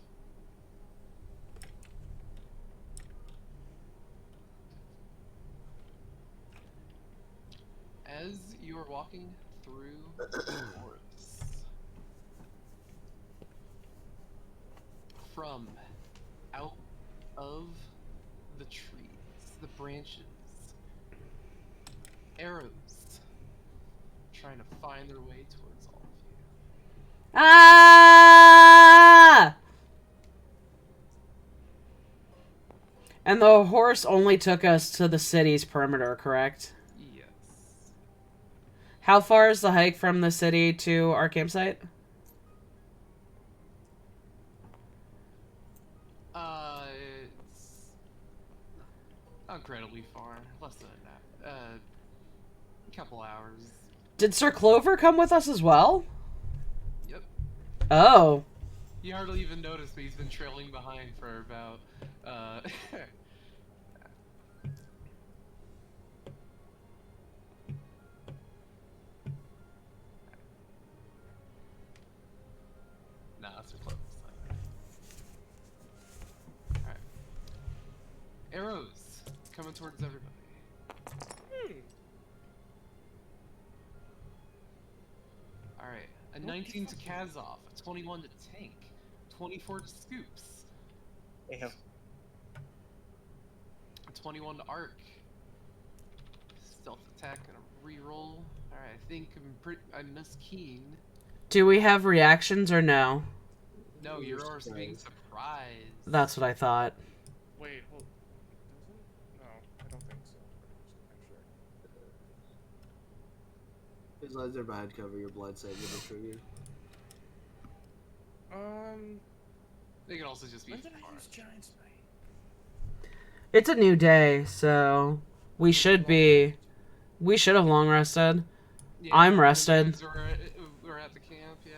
As you are walking through the forest, from out of the trees, the branches, arrows trying to find their way towards all of you. Ah! And the horse only took us to the city's perimeter, correct? Yes. How far is the hike from the city to our campsite? It's not incredibly far, less than that. A couple hours. Did Sir Clover come with us as well? Yep. Oh. You hardly even noticed, but he's been trailing behind for about, Nah, that's too close. Alright. Arrows coming towards everybody. Alright. A 19 to Kazov, a 21 to Tank, 24 to Scoops, Damn. a 21 to Arc. Stealth attack and a reroll. Alright, I think I missed Keen. Do we have reactions or no? No, you're already being surprised. That's what I thought. Wait, hold. Does it? No, I don't think so. As long as they're behind cover, your blind sight will trigger. They could also just be When did I far. use Giant Smite? It's a new day, so we should have long rested. Yeah, I'm rested. We're at the camp, yeah.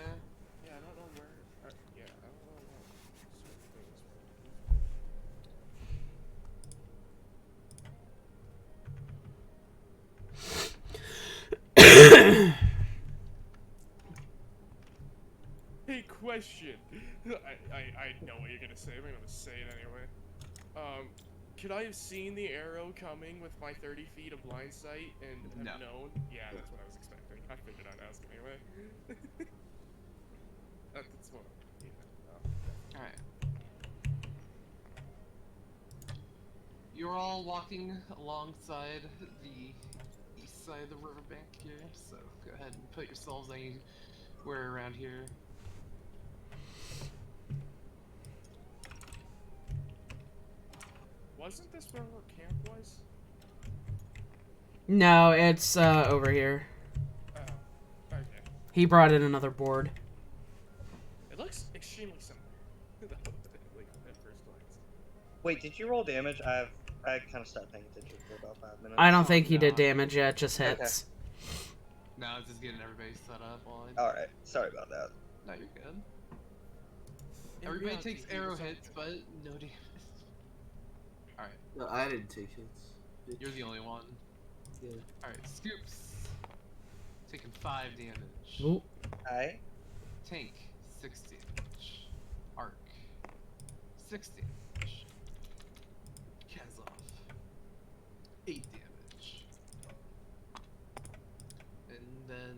Yeah, I don't know where. Yeah, I don't know what Hey, question. I know what you're gonna say. I'm gonna say it anyway. Could I have seen the arrow coming with my 30 feet of blind sight and have known? Yeah, that's what I was expecting. I figured I'd ask anyway. That's what. Yeah. Alright. You're all walking alongside the east side of the riverbank here, so go ahead and put yourselves anywhere around here. Wasn't this where our camp was? No, it's over here. Oh, okay. He brought in another board. It looks extremely similar. Like at first glance. Wait, did you roll damage? I kind of stopped paying attention for about 5 minutes. I don't think he did no. damage yet, just hits. Now it's just getting everybody set up while I... All right, sorry about that. No, you're good. In Everybody reality, takes he arrow was hits, okay. but no damage. Alright, No, I didn't take hits. you're the only one. Yeah. Alright, Scoops. Taking 5 damage. Ooh. I Tank, 6 damage. Arc, 6 damage. Kazov, 8 damage. And then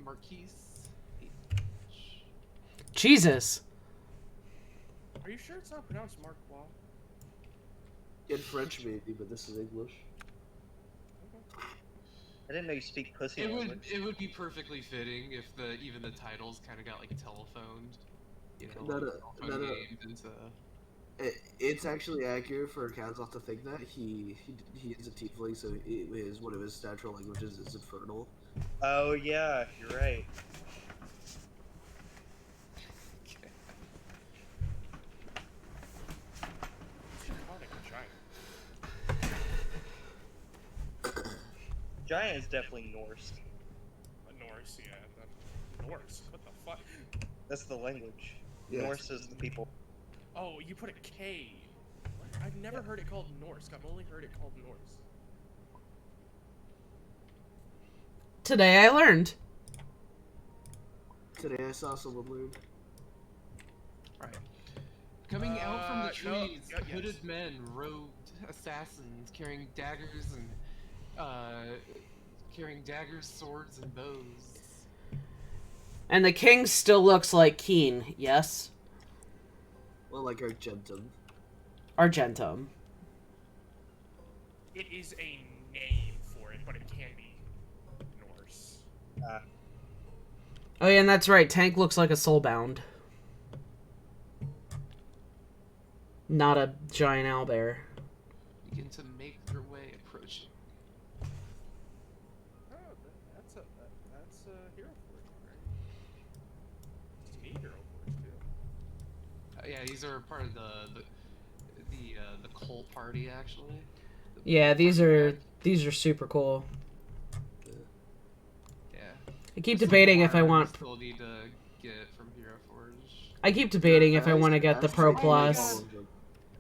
Marquise, 8 damage. Jesus. Are you sure it's not pronounced Marquois? In French maybe, but this is English. I didn't know you speak pussy It would language. it would be perfectly fitting if even the titles kind of got like telephoned, you know, No, like no, telephone no, no. games into. It's actually accurate for Kazov to think that he is a tiefling, so one of his natural languages is Infernal. Oh yeah, you're right. What's your calling a giant? Giant is definitely Norse. Norse, yeah. Norse? What the fuck? That's the language. Yes. Norse is the people. Oh, you put a K. What? I've never heard it called Norse. I've only heard it called Norse. Today I learned. Today I saw someone learn. Right. Coming out from the No, trees, yes. hooded men, robed assassins carrying daggers and swords, and bows. And the king still looks like Keen, yes? Well, like Argentum. Argentum. It is a name for it, but it can be Norse. Oh yeah, and that's right, Tank looks like a soulbound. Not a giant owlbear. Begin to make their way approaching. Oh, that's a hero forge, right? It's me hero forge too. Yeah, these are part of the cult party actually. Yeah, these Party are pack. super cool. Yeah. I keep Some debating if I armor want. you still need to get from Hero Forge. I keep debating if I want to get the Pro my Plus. God.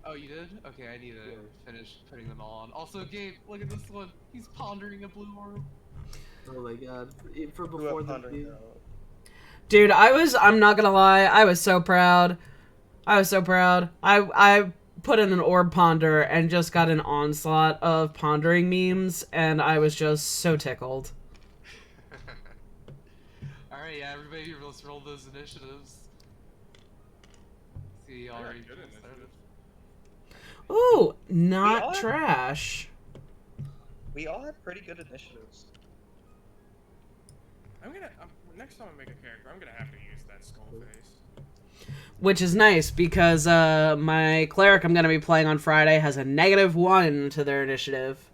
Oh, you did? Okay, I need to Yeah. finish putting them all on. Also, Gabe, look at this one. He's pondering a blue orb. Oh my god. For Who before up the under game. Dude, I'm not gonna lie, I was so proud. I put in an orb ponder and just got an onslaught of pondering memes, and I was just so tickled. Alright, yeah, everybody, let's roll those initiatives. See, I got already good started. initiative. Ooh, We not are- trash. We all have pretty good initiatives. Next time I make a character, I'm gonna have to use that skull face. Which is nice, because my cleric I'm gonna be playing on Friday has a -1 to their initiative.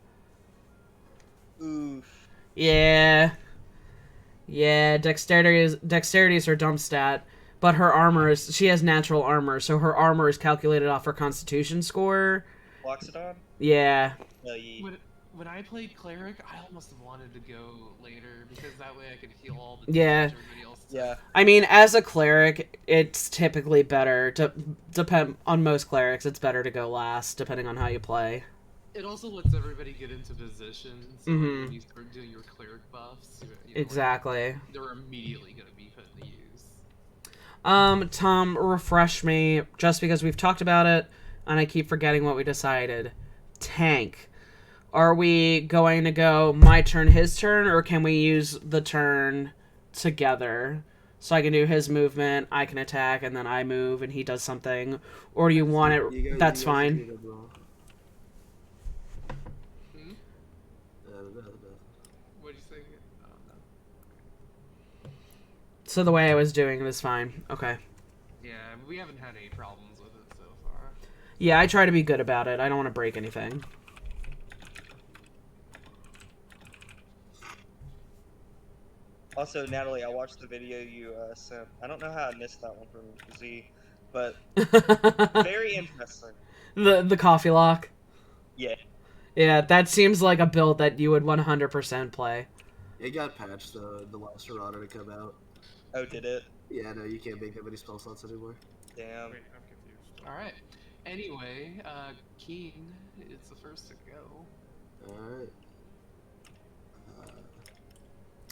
Oof. Yeah. Yeah, dexterity is her dump stat, but her armor she has natural armor, so her armor is calculated off her constitution score. Loxodon? Yeah. When I played Cleric, I almost wanted to go later, because that way I could heal all the Yeah. damage everybody else took. Yeah. I mean, as a cleric, it's typically better to depend on most clerics. It's better to go last, depending on how you play. It also lets everybody get into position, so Mhm. when you start doing your Cleric buffs, you know, Exactly. like, they're immediately going to be put into use. Tom, refresh me, just because we've talked about it, and I keep forgetting what we decided. Tank. Are we going to go my turn, his turn, or can we use the turn together? So I can do his movement, I can attack, and then I move, and he does something. Or do you want it... That's You guys fine. did it wrong. nothing. What'd you say? Oh, no. So the way I was doing it is fine. Okay. Yeah, we haven't had any problems with it so far. Yeah, I try to be good about it. I don't want to break anything. Also, Natalie, I watched the video you sent. I don't know how I missed that one from Z, but very interesting. The coffee lock. Yeah. Yeah, that seems like a build that you would 100% play. It got patched though in the last errata to come out. Oh, did it? Yeah, no, you can't make that many spell slots anymore. Damn. Wait, I'm confused. All right. Anyway, Keen is the first to go. Alright.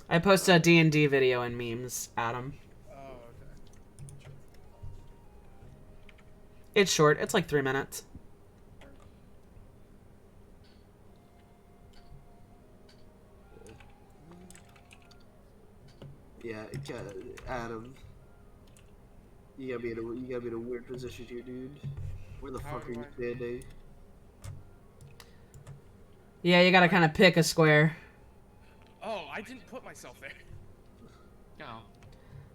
I post a D&D video and memes, Adam. Oh, okay. It's short. It's like 3 minutes. Yeah, Adam. You got me in a weird position here, dude. Where the How fuck are do you I- standing? Yeah, you gotta kind of pick a square. Oh, I didn't put myself there. Oh.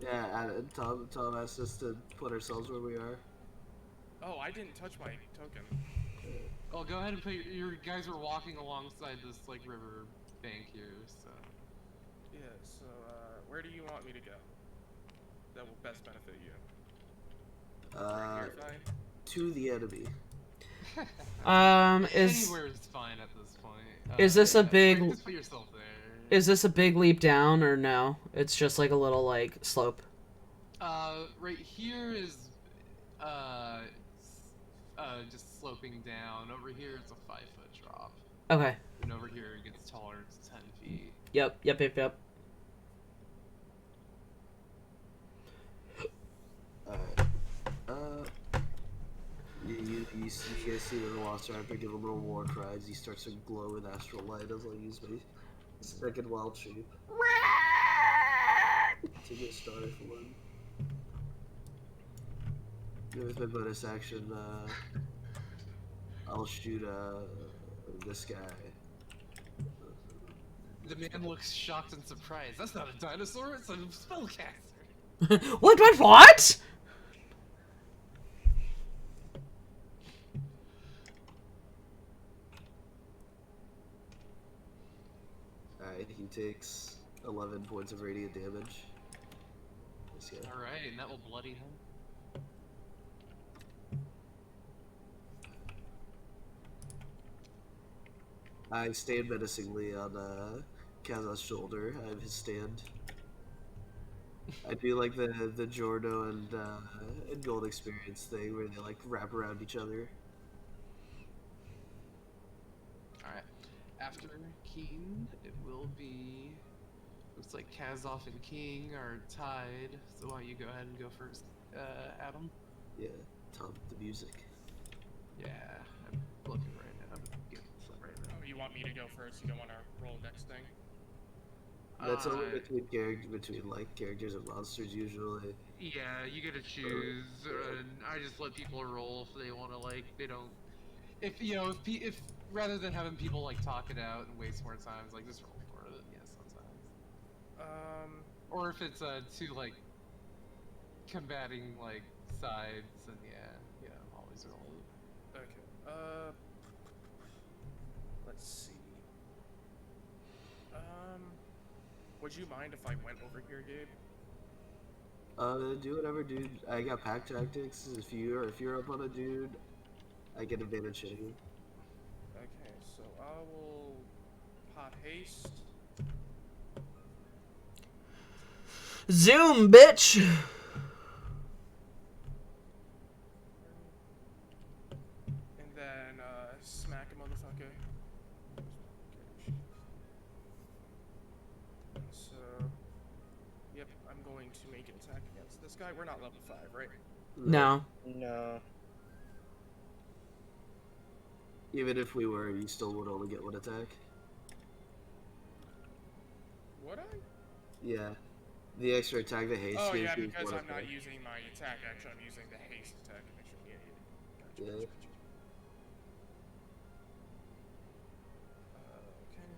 Yeah, Adam, Tom asked us to put ourselves where we are. Oh, I didn't touch my token. Well, go ahead and put your guys are walking alongside this like river bank here, so. Yeah, so, where do you want me to go? That will best benefit you. Right here, fine? To the enemy. Anywhere is fine at this point. Is this a big- Right, just put yourself there. Is this a big leap down or no? It's just like a little like slope. Right here is just sloping down. Over here it's a 5-foot drop. Okay. And over here it gets taller, it's 10 feet. Yep. Alright. You guys see the Northstar after give a little war cries, he starts to glow with astral light as I use my second wild shape. To get started for one. With my bonus action, I'll shoot this guy. The man looks shocked and surprised. That's not a dinosaur, it's a spellcaster. What? Alright, he takes 11 points of radiant damage. Alright, and that will bloody him. I stand menacingly on Kaz's shoulder. I have his stand. I do like the Jordo and Gold experience thing where they like wrap around each other. Alright. After Keen, it will be. Looks like Kazov and King are tied, so why don't you go ahead and go first, Adam? Yeah, Tom, the music. Yeah, I'm looking right now. I'm getting this up right now. Oh, you want me to go first? You don't want to roll next thing? That's only between like characters and monsters usually. Yeah, you get to choose, and I just let people roll if they want to. Like, they don't. If you know, if rather than having people like talk it out and waste more time, it's like just roll for it. Yeah, sometimes. Or if it's two like combating like sides, and yeah, always roll it. Okay. Let's see. Would you mind if I went over here, Gabe? Do whatever, dude. I got pack tactics. If you're up on a dude, I get advantage hitting you. Okay, so I will pot haste. Zoom, bitch. And then, smack a motherfucker. So, yep, I'm going to make an attack against this guy. We're not level 5, right? No. No. Even if we were, you still would only get one attack. Would I? Yeah. The extra attack, the haste. Oh gives yeah, you because one I'm not attack. using my attack action, I'm using the haste attack action. Yeah. Gotcha, Yeah. gotcha, gotcha. Okay.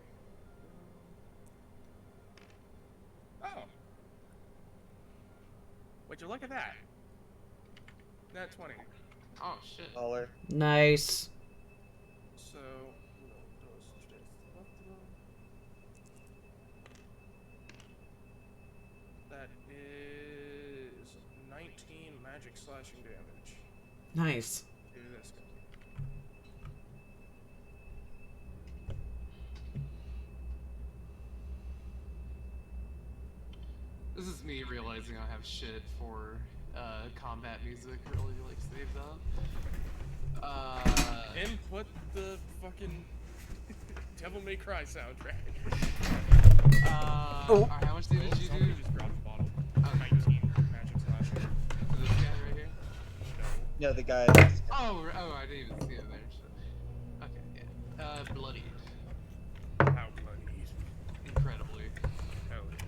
Hunter, look at that. Nat 20. Oh shit. Holler. Nice. So, that is 19 magic slashing damage Nice. to this guy. This is me realizing I have shit for combat music really like saved up. Input the fucking Devil May Cry soundtrack. Oh. Alright, how much damage did you Somebody do? just dropped the bottle. Okay. 19 magic slashing. To this guy right here? No. No, the guy. Oh, I didn't even see it there. Shit. Okay, yeah. Bloodied. How bloody. Incredibly. Hell yeah.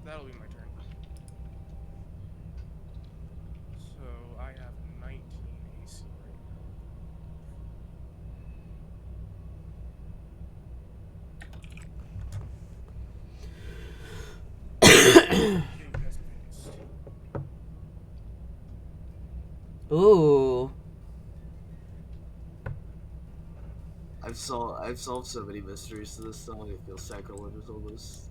That'll be my turn. So I have 19 AC right now. King has advanced. Ooh. I've solved so many mysteries to this song. It feels sacrilegious almost.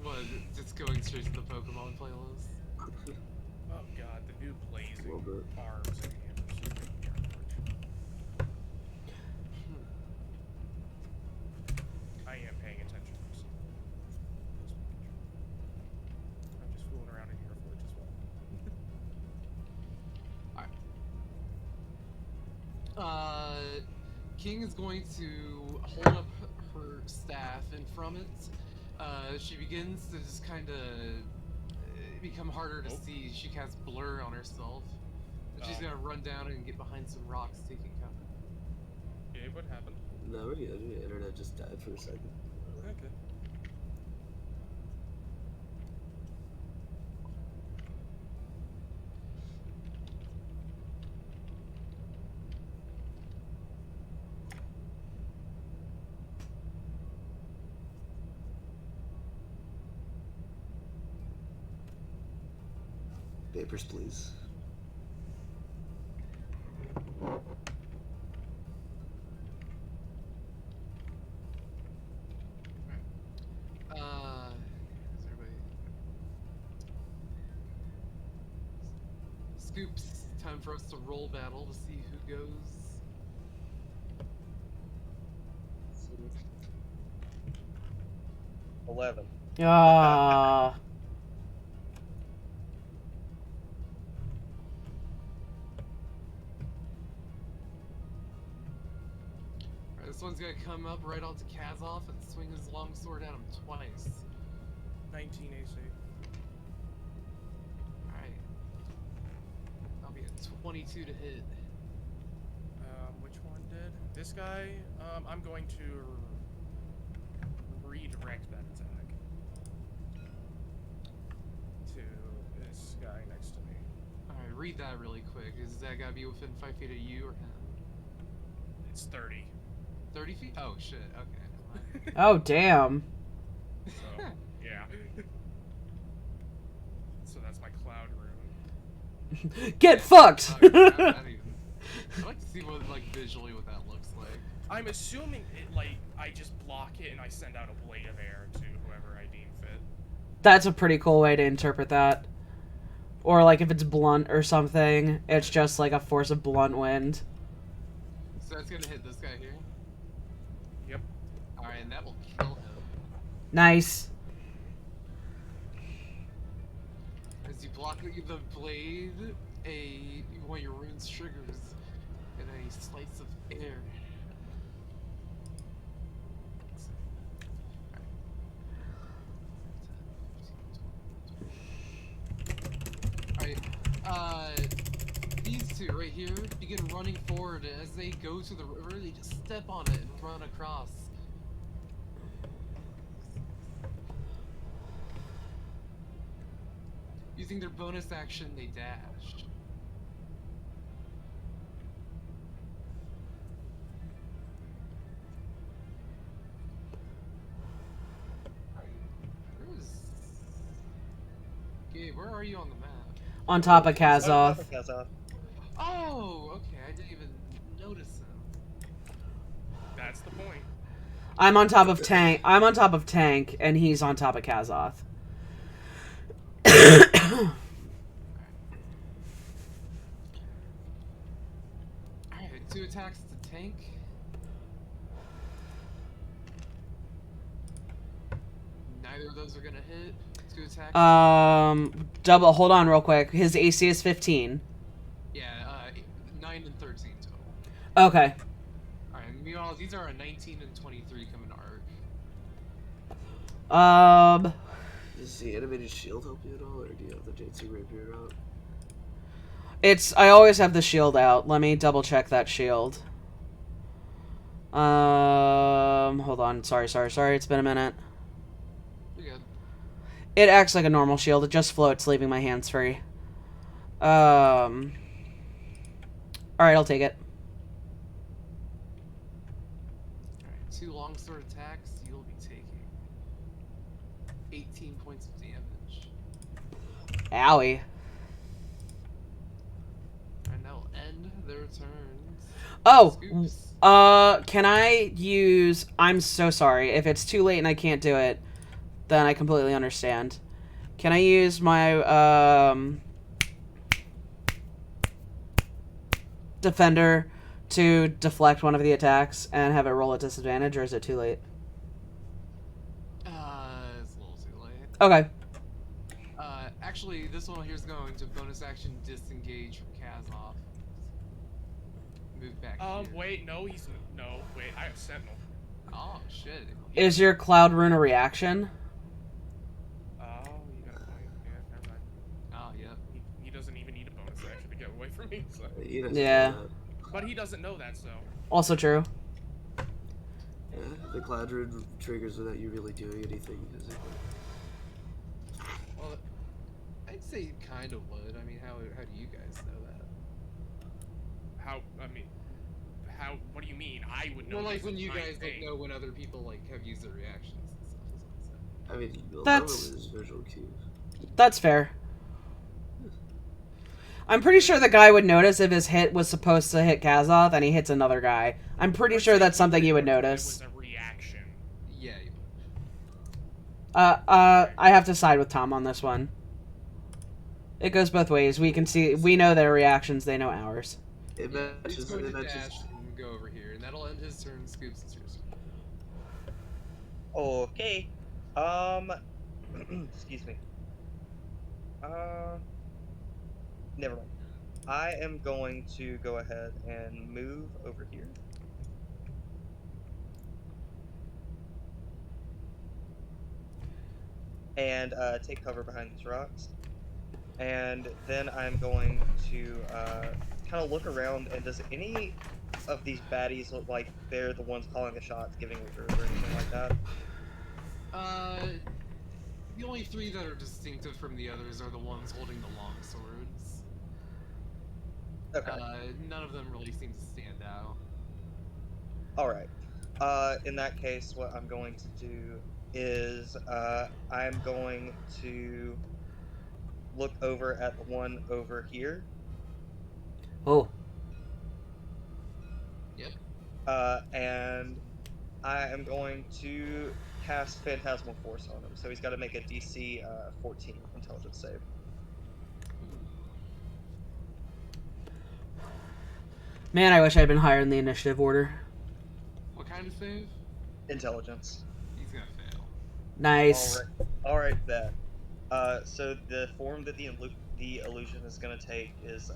What? Just going straight to the Pokemon playlist? Oh god, the new blazing A little bit. arms and hammers. I am paying attention. I'm just fooling around in here for it as well. Alright. King is going to hold up her staff, and from it, she begins to just kind of become harder to see. She casts blur on herself. And she's gonna run down and get behind some rocks, taking cover. Gabe, what happened? No, we're good. The internet just died for a second. Okay. Papers, please. Is everybody... Scoops, time for us to roll battle to see who goes. 11. Ah. Alright, this one's gonna come up right onto Kazov and swing his long sword at him twice. 19 AC. Alright. That'll be a 22 to hit. Which one did? This guy? I'm going to redirect that attack to this guy next to me. Alright, read that really quick. Is that gotta be within 5 feet of you or him? It's 30. 30 feet? Oh shit, okay. Oh, damn. So, yeah. So that's my cloud rune. Get fucked! I'd like to see what, like, visually what that looks like. I'm assuming it, like, I just block it and I send out a blade of air to whoever I deem fit. That's a pretty cool way to interpret that. Or, like, if it's blunt or something, it's just, like, a force of blunt wind. So that's gonna hit this guy here. Yep. Alright, and that will kill him. Nice. As you block the blade, one of your runes triggers in a slice of air. Alright, these two right here begin running forward, and as they go to the river, they just step on it and run across. Using their bonus action, they dash. Gabe, where are you on the map? On top of He's on top Kazoth. of Kazoth. Oh, okay. I didn't even notice him. That's the point. I'm on top of Tank. I'm on top of Tank, and he's on top of Kazoth. Alright, 2 attacks to tank. Neither of those are gonna hit. 2 attacks. Double. Hold on, real quick. His AC is 15. Yeah, 9 and 13 total. Okay. Alright, meanwhile, these are a 19 and 23 coming to arc. Does the animated shield help you at all, or do you have the J2 rapier out? I always have the shield out. Let me double check that shield. Hold on. Sorry. It's been a minute. You're good. It acts like a normal shield. It just floats, leaving my hands free. Alright, I'll take it. Alright, 2 longsword attacks. You'll be taking 18 points of damage. Owie. And that'll end their turns. Oh! Scoops. Can I use... I'm so sorry. If it's too late and I can't do it, then I completely understand. Can I use my, Defender to deflect one of the attacks and have it roll at disadvantage, or is it too late? It's a little too late. Okay. Actually, this one here's going to bonus action disengage from Kazoff. Move back here. Wait, no, wait, I have Sentinel. Oh, shit. Is your Cloud Rune a reaction? Oh, you got a point. Yeah, never mind. Oh, yep. He doesn't even need a bonus action to get away from me, so. He doesn't Yeah. know that. But he doesn't know that, so. Also true. Yeah, the Cloud Rune triggers without you really doing anything physically. Well, I'd say you kind of would. I mean, how do you guys know that? What do you mean? I would know. Well, like this when is you my guys thing. know when other people like have used their reactions and stuff. Is what I'm saying. I mean, normally That's- there's visual cues. That's fair. I'm pretty sure the guy would notice if his hit was supposed to hit Kazoth and he hits another guy. I'm pretty I'd sure say that's something you would if notice. It was a reaction. Yeah. You I have to side with Tom on this one. It goes both ways. We know their reactions, they know ours. It would. He's matches. going It to matches. dash and go over here, and that'll end his turn. Scoops, it's yours. Okay. Excuse me. Never mind. I am going to go ahead and move over here. And take cover behind these rocks. And then I'm going to kind of look around, and does any of these baddies look like they're the ones calling the shots, giving orders, or anything like that? The only 3 that are distinctive from the others are the ones holding the long swords. Okay. None of them really seem to stand out. Alright. In that case, what I'm going to do is I'm going to look over at the one over here. Oh. Yep. And I am going to cast Phantasmal Force on him. So he's got to make a DC 14 intelligence save. Man, I wish I had been higher in the initiative order. What kind of save? Intelligence. He's gonna fail. Nice. Alright, that. So the form that the illusion is going to take is,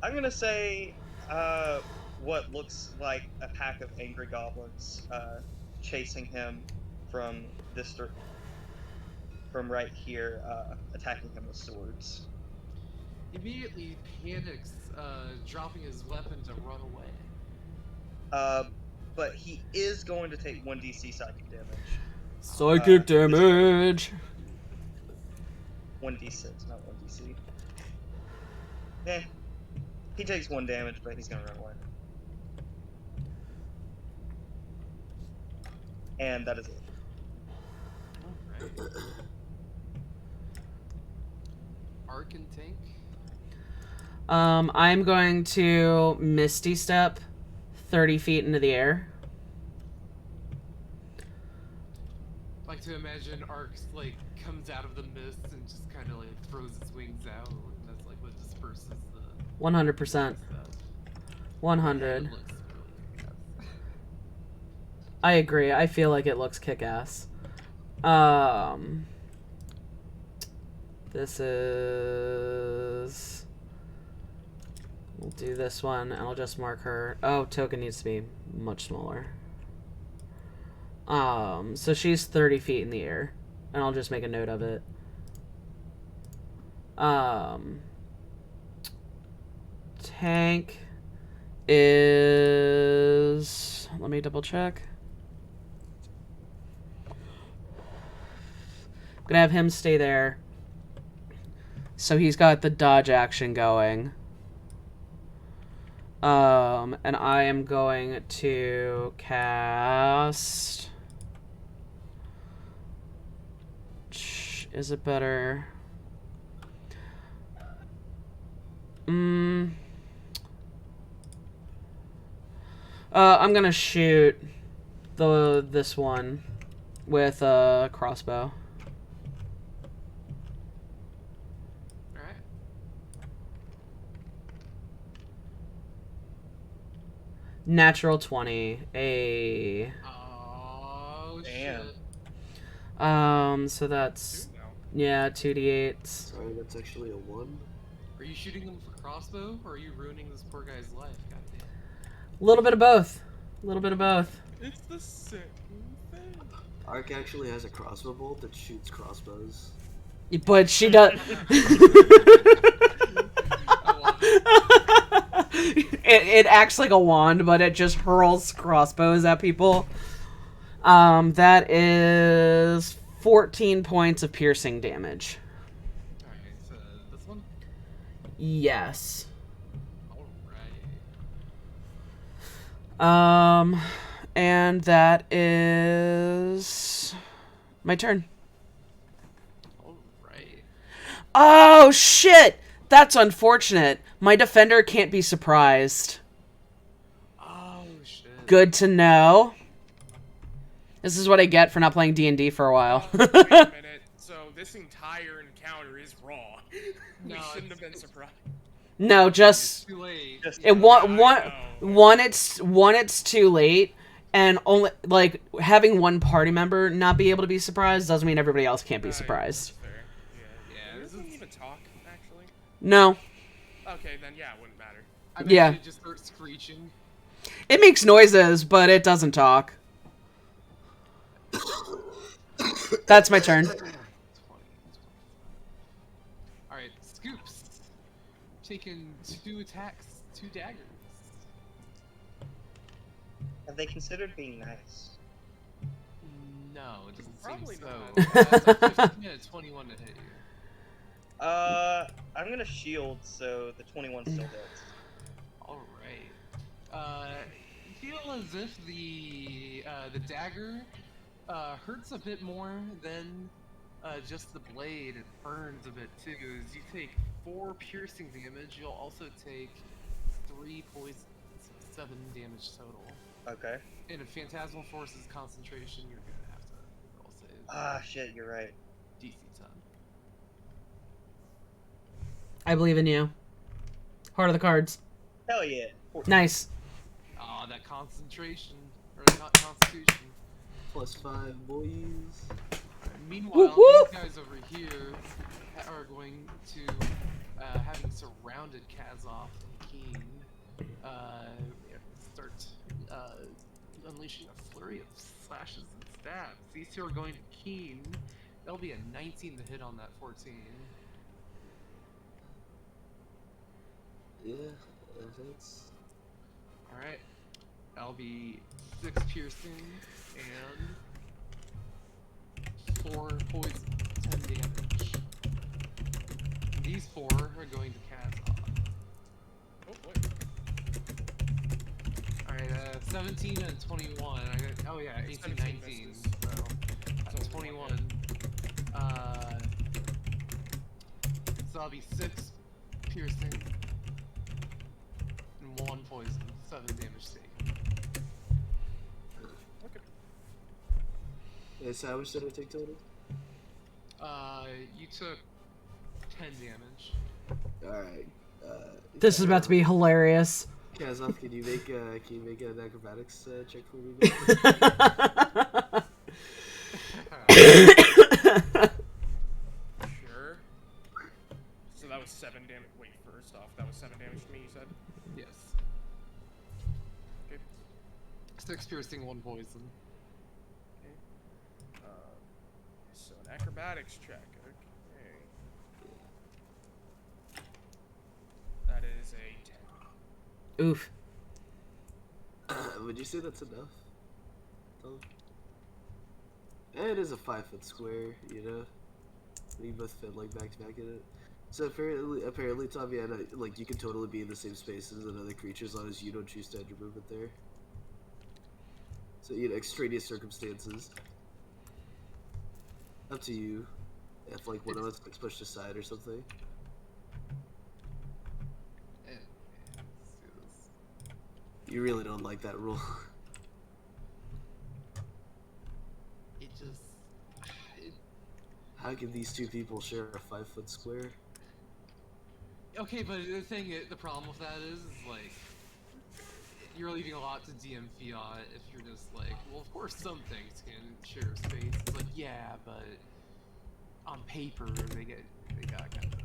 I'm going to say, what looks like a pack of angry goblins, chasing him from from right here, attacking him with swords. Immediately panics, dropping his weapon to run away. But he is going to take 1d6 psychic damage. Psychic damage. 1d6, not 1dc. He takes 1 damage, but he's gonna run away. And that is it. Alright. and tank? I'm going to Misty Step 30 feet into the air. Like to imagine Arcs like comes out of the mist and just kind of like throws its wings out, and that's like what disperses the 100%. stuff. 100. It looks really kick-ass. I agree. I feel like it looks kick-ass. This is... We'll do this one, and I'll just mark her. Oh, token needs to be much smaller. So she's 30 feet in the air, and I'll just make a note of it. Tank is... Let me double check. I'm gonna have him stay there. So he's got the dodge action going. And I am going to cast... Is it better? I'm gonna shoot this one with a crossbow. Alright. Natural 20. Oh, Damn. shit. So that's... Two now. Yeah, 2d8s. Sorry, that's actually a 1. Are you shooting them for crossbow, or are you ruining this poor guy's life? Goddamn. A little bit of both. A little bit of both. It's the same thing. Ark actually has a crossbow bolt that shoots crossbows. But she does... it acts like a wand, but it just hurls crossbows at people. That is 14 points of piercing damage. Alright, so this one? Yes. Alright. And that is my turn. Alright. Oh, shit! That's unfortunate. My defender can't be surprised. Oh, shit. Good to know. This is what I get for not playing D&D for a while. Wait a minute. So this entire encounter is raw. We No, shouldn't have been surprised. No, just... Too late. It's too late, and only like having one party member not be able to be surprised doesn't mean everybody else can't be surprised. That's fair. Yeah. Yeah, Does this it is... even talk, actually? No. Okay, then yeah, it wouldn't matter. I bet Yeah. you just start screeching. It makes noises, but it doesn't talk. That's my turn. 20. Alright, Scoops. Taking 2 attacks, 2 daggers. Have they considered being nice? No, it doesn't Probably seem not. so. That's a 15 and a 21 to hit you. I'm gonna shield, so the 21 still hits. Alright. Feel as if the dagger hurts a bit more than just the blade. It burns a bit too. As you take 4 piercing damage, you'll also take 3 poison, 7 damage total. Okay. And if Phantasmal Force's concentration, you're gonna have to roll save. Ah, shit, you're right. DC 10. I believe in you. Heart of the cards. Hell yeah. Nice. Ah, that concentration. Or not constitution. +5, boys. Meanwhile, Whoop, whoop. these guys over here are going to, having surrounded Kazov and Keen, start unleashing a flurry of slashes and stabs. These two are going to Keen. That'll be a 19 to hit on that 14. Yeah, that hits. Alright. That'll be 6 piercing and 4 poison, 10 damage. These 4 are going to Kazov. Oh boy. Alright, 17 and 21. Oh yeah, 18, 17 19. misses. So, 21. So that'll be 6 piercing and 1 poison. 7 damage taken. Okay. Yeah, so how much did I take total? You took 10 damage. Alright. This is about to be hilarious. Kazov, can you make an acrobatics check for me? Sure. So that was 7 damage. Wait, first off, that was 7 damage to me, you said? Yes. Okay. 6 piercing, 1 poison. Okay. So an acrobatics check. Okay. That is a 10. Oof. Would you say that's enough? Tom? It is a 5-foot square, you know? We both fit like back to back in it. So apparently, Tom, yeah, like you can totally be in the same space as another creature as long as you don't choose to end your movement there. So, you know, extraneous circumstances. Up to you. If like one of us gets pushed aside or something. And, let's do this. You really don't like that rule. It just. How can these two people share a 5-foot square? Okay, but the problem with that is like, you're leaving a lot to DM Fiat if you're just like, well, of course some things can share space. It's like, yeah, but on paper they got kind of.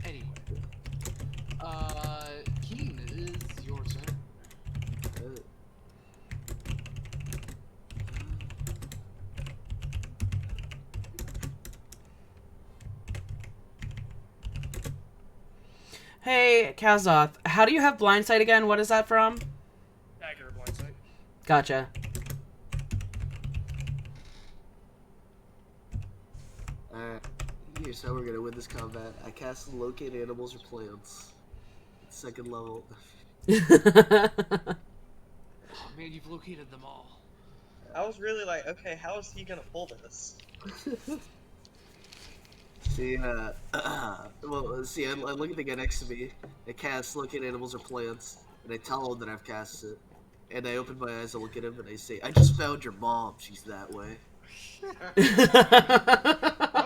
Anyway, Keen, it is your turn. Hey, Kazoth, how do you have blindsight again? What is that from? Dagger, blindsight. Gotcha. Alright, here's how we're gonna win this combat. I cast locate animals or plants. Second level. Oh man, you've located them all. I was really like, okay, how is he gonna pull this? See, well, see, I look at the guy next to me. I cast locate animals or plants, and I tell him that I've cast it. And I open my eyes, I look at him, and I say, I just found your mom. She's that way. I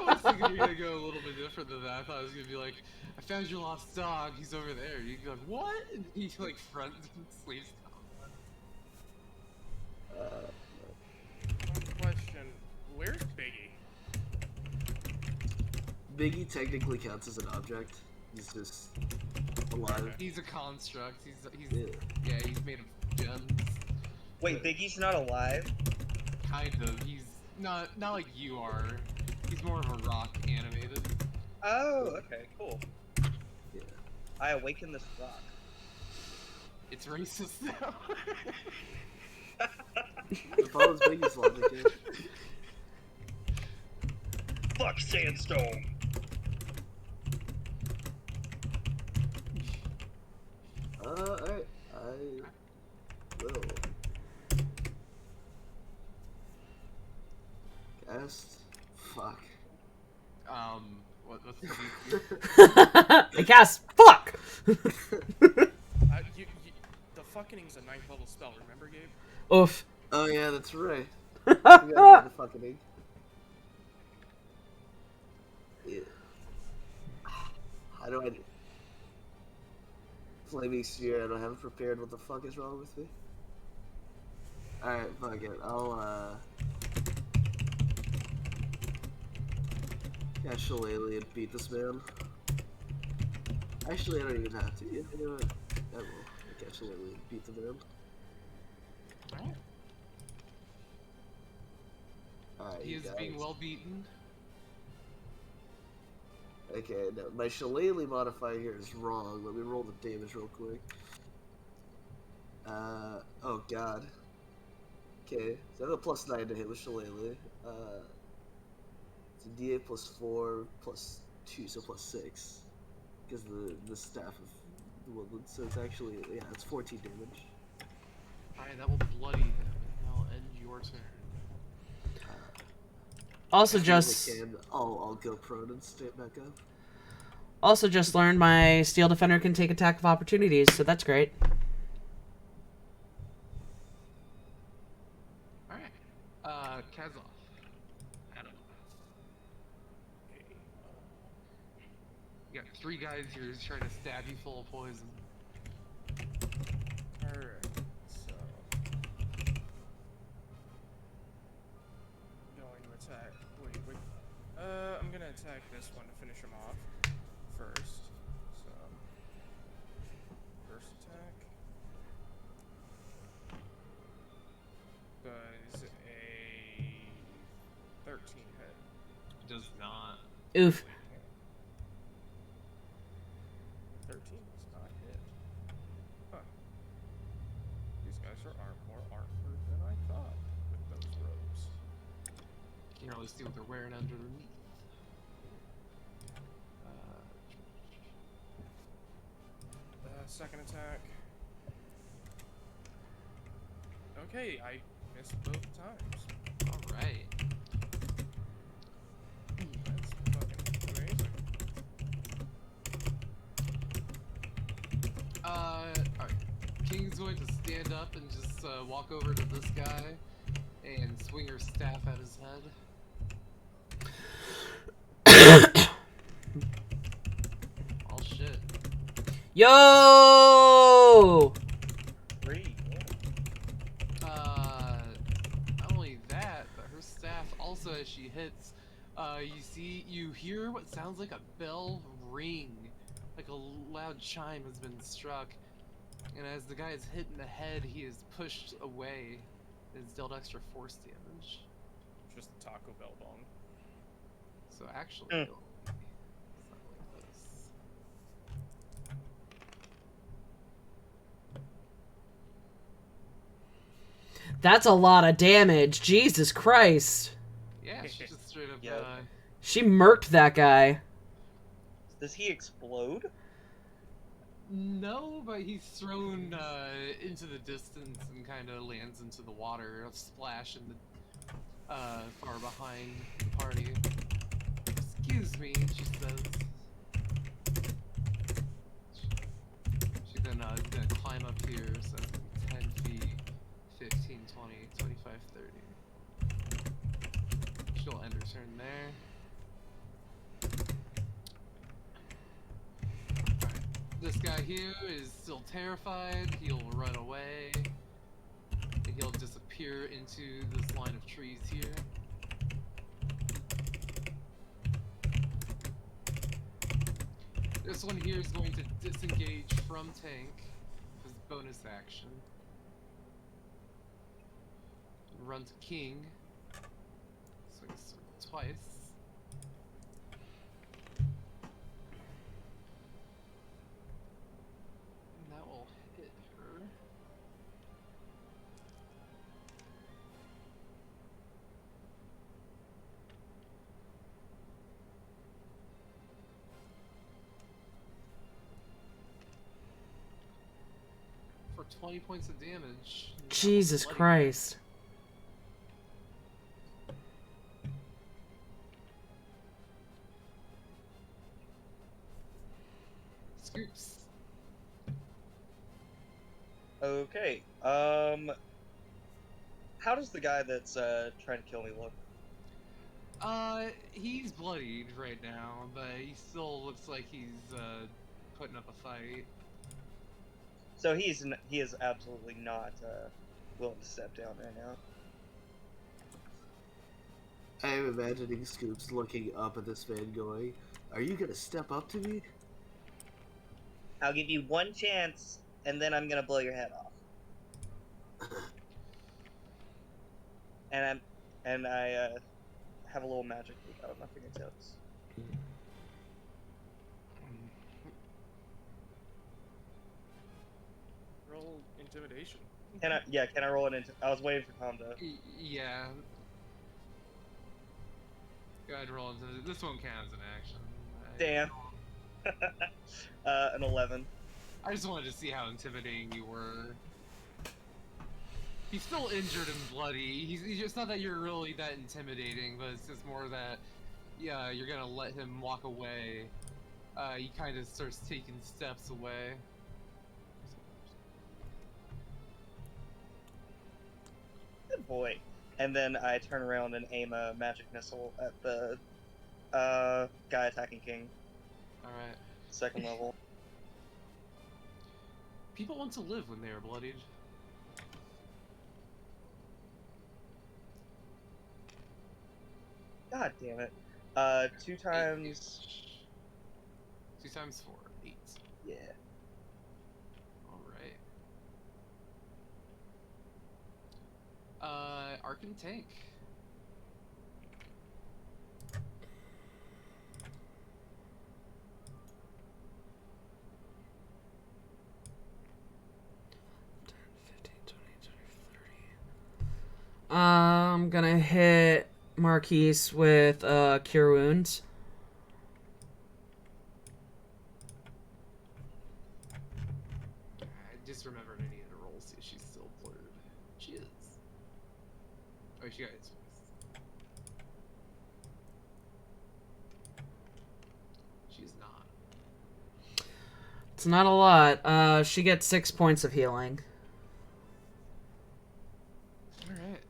was thinking you were gonna go a little bit different than that. I thought it was gonna be like, I found your lost dog. He's over there. You'd be like, what? And he like front and sleeves down. One question. Where's Biggie? Biggie technically counts as an object. He's just alive. He's a construct. He's Yeah. he's made of gems. Wait, Biggie's not alive? Kind of. He's not like you are. He's more of a rock animated. Oh, okay, cool. Yeah. I awaken this rock. It's racist now. It follows Biggie's logic, yeah. Fuck sandstone! Alright. I will cast. Fuck. What's the DC? I cast fuck! The fucking's a 9th level spell, remember, Gabe? Oof. Oh yeah, that's right. I forgot about the fucking ink. Yeah. How do I do? Flaming Sphere, I don't have it prepared. What the fuck is wrong with me? Alright, fuck it. I'll, cast Shillelagh and beat this man. Actually, I don't even have to. You know what? I will. I cast Shillelagh and beat the man. Alright. Alright, He you is guys. being well beaten. Okay, no, my Shillelagh modifier here is wrong. Let me roll the damage real quick. Oh god. Okay, so I have a +9 to hit with Shillelagh. It's a D8 +4 +2, so +6. Because the staff of the woodland, so it's actually, yeah, it's 14 damage. Alright, that will bloody him, and that'll end your turn. Also, As soon as just I can, I'll go prone and stand back up. Also, just learned my Steel Defender can take attack of opportunities, so that's great. Alright. Kazov. Adam. You got 3 guys here who's trying to stab you full of poison. Alright, so. Going to attack. Wait. I'm gonna attack this one to finish him off first. So. First attack. Does a 13 hit. Does not. Oof. 13 does not hit. Huh. These guys are more armored than I thought with those robes. You can really see what they're wearing underneath. Second attack. Okay, I missed both times. Alright. That's fucking amazing. Alright. King's going to stand up and just walk over to this guy and swing her staff at his head. Oh shit. Yo! 3. Yeah. Not only that, but her staff also, as she hits, you hear what sounds like a bell ring, like a loud chime has been struck, and as the guy is hit in the head, he is pushed away and is dealt extra force damage. Just a Taco Bell bong. So actually, Mm. it'll be something like this. That's a lot of damage. Jesus Christ. Yeah, she just straight up. Yep. She murked that guy. Does he explode? No, but he's thrown into the distance and kind of lands into the water, a splash in the far behind the party. Excuse me, she says. She then is gonna climb up here, so that's 10 feet, 15, 20, 25, 30. She'll end her turn there. This guy here is still terrified. He'll run away. And he'll disappear into this line of trees here. This one here is going to disengage from tank as bonus action. Run to king. So he's twice. That will hit her. For 20 points of damage. Jesus Bloody. Christ. Scoops. Okay. How does the guy that's trying to kill me look? He's bloodied right now, but he still looks like he's putting up a fight. So he is absolutely not willing to step down right now. I am imagining Scoops looking up at this man going, "Are you gonna step up to me?" I'll give you one chance, and then I'm gonna blow your head off. And I have a little magic leak out of my fingertips. Roll intimidation. Can I roll it into? I was waiting for Tom to. Yeah. Go ahead and roll into this. This won't count as an action. Damn. An 11. I just wanted to see how intimidating you were. He's still injured and bloody. He's just not that you're really that intimidating, but it's just more that, yeah, you're gonna let him walk away He kind of starts taking steps away. Good boy. And then I turn around and aim a magic missile at the guy attacking King, All right. second level. People want to live when they are bloodied. God damn it. 2 times. 2 times 4, 8. Yeah. All right. Arc and tank. I'm gonna hit Marquise with Cure Wounds. I just remembered I needed to roll, see if she's still blurred. She is. Oh, she got hit twice. She's not. It's not a lot. She gets 6 points of healing. Alright.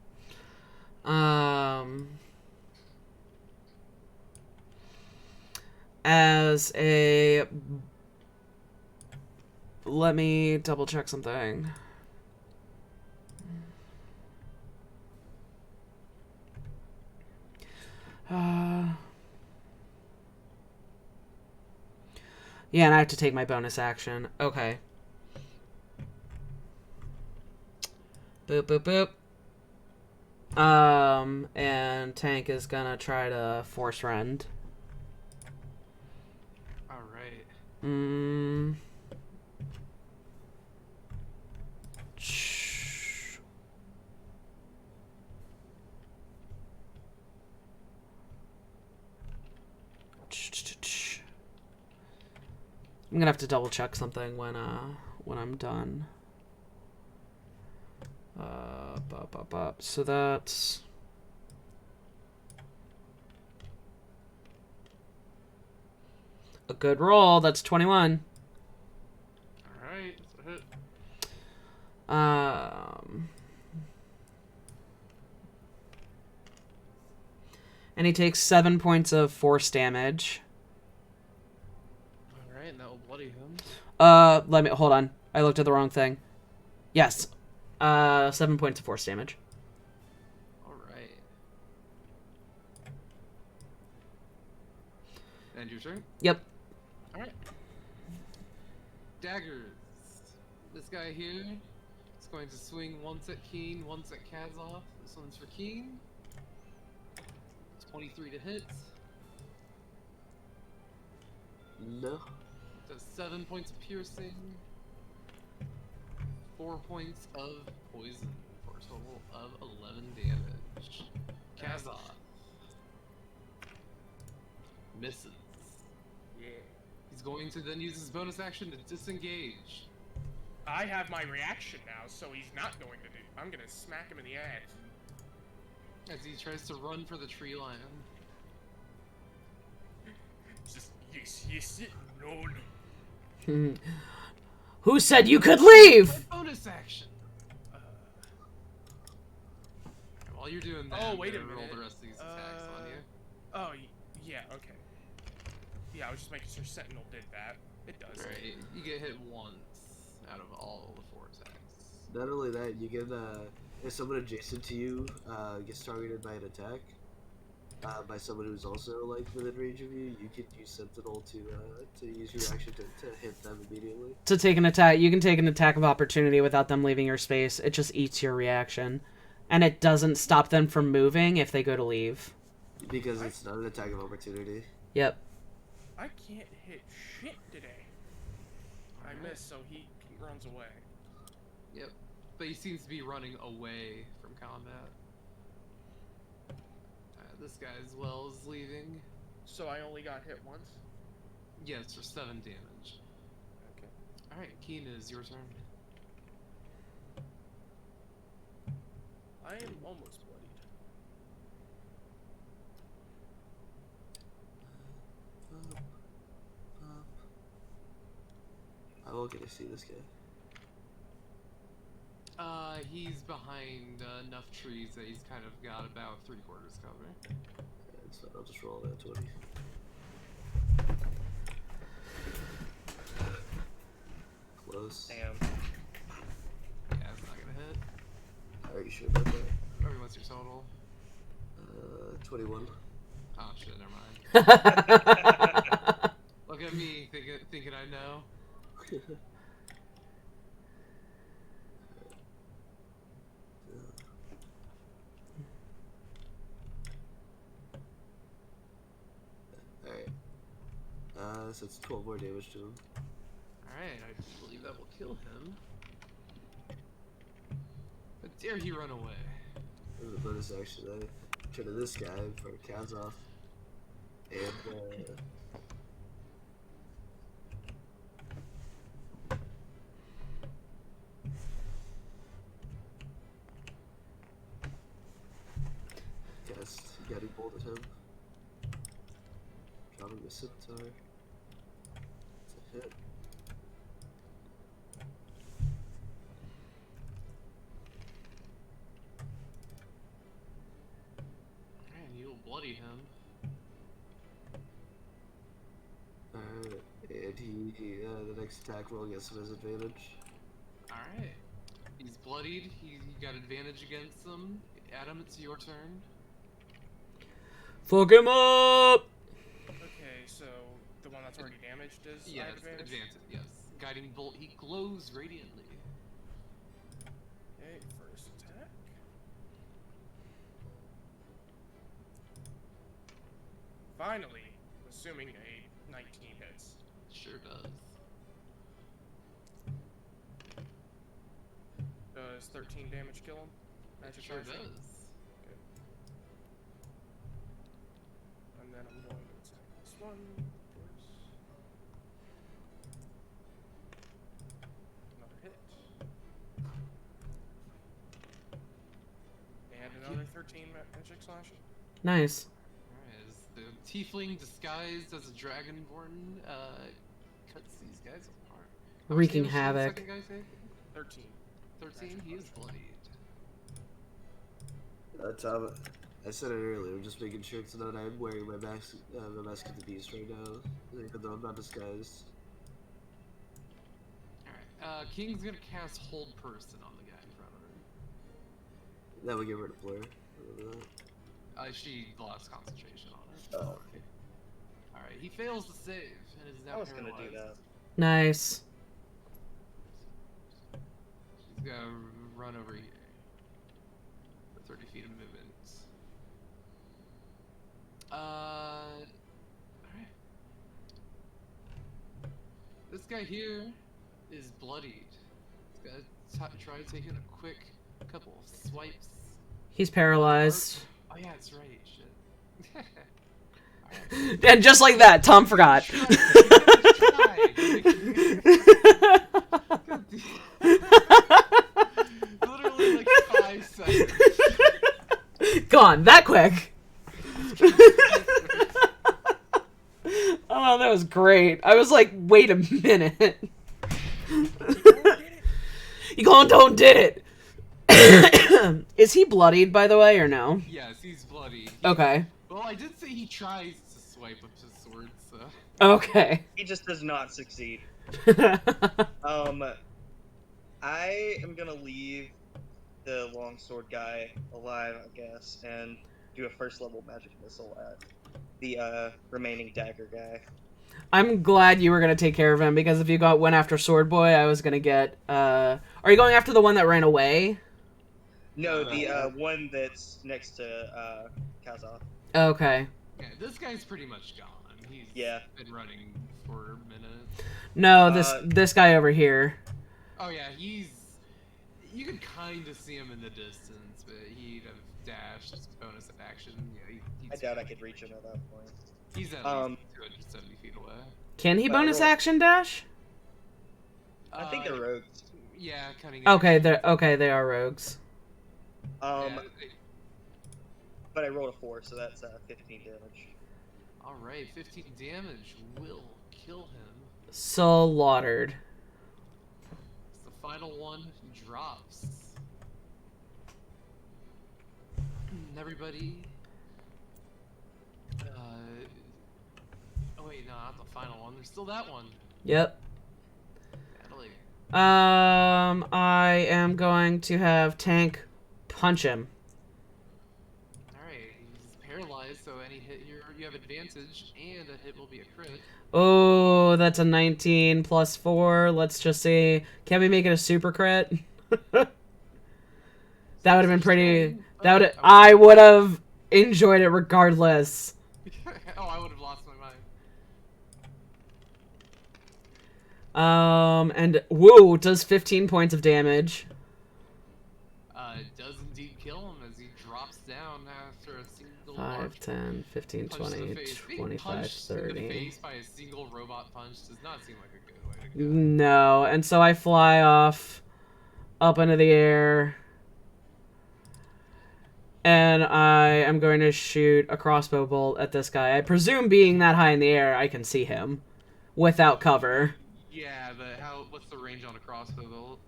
As a... Let me double check something. Yeah, and I have to take my bonus action. Okay. Boop, boop, boop. And Tank is gonna try to force rend. Alright. I'm gonna have to double check something when I'm done. So that's a good roll. That's 21. Alright, that's a hit. And he takes 7 points of force damage. Alright, and that will bloody him. Let me hold on. I looked at the wrong thing. Yes. 7 points of force damage. Alright. And your turn? Yep. Alright. Daggers. This guy here is going to swing once at Keen, once at Kazov. This one's for Keen. 23 to hit. No. Does 7 points of piercing. 4 points of poison for a total of 11 damage. Kazov. Misses. Yeah. He's going to then use his bonus action to disengage. I have my reaction now, so he's not going to do. I'm gonna smack him in the ass. As he tries to run for the tree line. Just yes, no. Who said you could leave? Bonus action. While you're doing that, Oh, wait a I'm gonna roll minute. the rest of these attacks on you. Oh, yeah, okay. Yeah, I was just making sure Sentinel did that. It does. Right, you get hit once out of all the 4 attacks. Not only that, you get if someone adjacent to you gets targeted by an attack by someone who's also like within range of you, you can use Sentinel to use your action to hit them immediately. To take an attack, you can take an attack of opportunity without them leaving your space. It just eats your reaction, and it doesn't stop them from moving if they go to leave. Because it's not an attack of opportunity. Yep. I can't hit shit today. I missed, so he runs away. Yep, but he seems to be running away from combat. This guy as well is leaving. So I only got hit once? Yes, for 7 damage. Okay. Alright, Keen, is your turn. I am almost bloodied. tall can I see this guy? He's behind enough trees that he's kind of got about 3/4 cover. Okay, so I'll just roll that 20. Close. Damn. Yeah, it's not gonna hit. Are you sure about that? Or what's your total? 21. Oh shit, never mind. Look at me, thinking I know. Alright. So it's 12 more damage to him. Alright, I believe that will kill him. But dare he run away? There's a bonus action. I turn to this guy for Kazov. And, cast Guiding Bolt at him. Dropping the Scimitar. It's a hit. Alright, you'll bloody him. Alright, and the next attack roll gets some disadvantage. Alright. He's bloodied, he got advantage against him. Adam, it's your turn. Fuck him up! Okay, so the one that's already damaged is I Yes, have advantage? yes. Guiding Bolt, he glows radiantly. Okay, first attack. Finally, assuming a 19 hits. Sure does. Does 13 damage kill him? Magic Sure potion? does. And then I'm going to attack this one. Of course. Another hit. And another 13 magic slashing. Nice. Alright, as the tiefling disguised as a dragonborn cuts these guys apart. How much Wreaking damage did the havoc. second guy say? 13. 13? He is bloodied. Tom, I said it earlier, I'm just making sure it's not I'm wearing my mask of the beast right now, even though I'm not disguised. Alright, King's gonna cast Hold Person on the guy in front of her. That would get rid of Blair. Remember that? She lost concentration on her. Oh, okay. Alright, he fails to save and is now I was gonna paralyzed. do that. Nice. She's gonna run over here. For 30 feet of movement. Alright. This guy here is bloodied. He's gotta try taking a quick couple of swipes. He's paralyzed. Oh yeah, that's right, shit. And just like that, Tom forgot. Literally like 5 seconds. Gone that quick. Oh, that was great. I was like, wait a minute. You gone don't did it. Is he bloodied, by the way, or no? Yes, he's bloody. Okay. Well, I did say he tries to swipe with his sword, so. Okay. He just does not succeed. I am gonna leave the longsword guy alive, I guess, and do a first level magic missile at the remaining dagger guy. I'm glad you were gonna take care of him, because if you went after Sword Boy, I was gonna get. Are you going after the one that ran away? No, the one that's next to Kazov. Okay. Yeah, this guy's pretty much gone. He's been running for a minute. No, this guy over here. Oh yeah, you can kind of see him in the distance, but he'd have dashed as bonus action. Yeah, I doubt I could reach him at that point. He's at least 270 feet away. Can he bonus action dash? I think they're rogues. Yeah, cutting. Okay, they are rogues. But I rolled a 4, so that's 15 damage. All right, 15 damage will kill him. Slaughtered. final one drops. Everybody. Oh wait, no, not the final one. There's still that one. Yep. Natalie. I am going to have Tank punch him. Alright, he's paralyzed, so any hit here, you have advantage, and a hit will be a crit. Oh, that's a 19 plus 4. Let's just see. Can we make it a super crit? That would have been pretty. That would. I would have enjoyed it regardless. Oh, I would have lost my mind. And woo does 15 points of damage. It does indeed kill him as he drops down after a single 5, large 10, 15, punch to 20, the face. Being 25, punched in the 30. face by a single robot punch does not seem like a good way to go. No, and so I fly off up into the air. And I am going to shoot a crossbow bolt at this guy. I presume being that high in the air, I can see him without cover. Yeah, but what's the range on a crossbow bolt?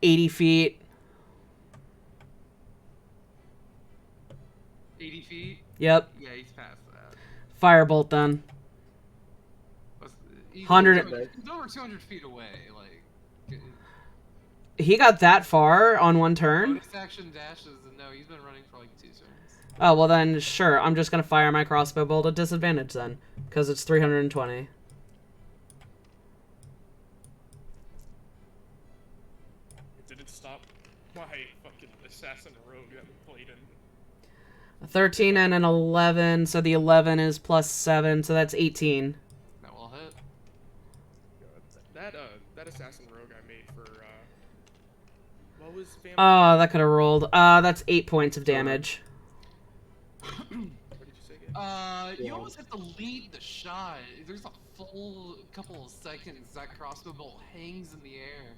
80 feet. 80 feet? Yep. Yeah, he's past that. Firebolt then. He's 100. He's over 200 feet away, like... He got that far on one turn? Bonus action dashes, and no, he's been running for like 2 turns. Oh, well then, sure. I'm just going to fire my crossbow bolt at disadvantage then. Because it's 320. Did it stop my fucking assassin rogue that we played in? A 13 and an 11, so the 11 is plus 7, so that's 18. That will hit. That assassin rogue I made for what was family? Oh, that could have rolled. That's 8 points of damage. What did you say again? You almost have to lead the shot. There's a full couple of seconds that crossbow bolt hangs in the air.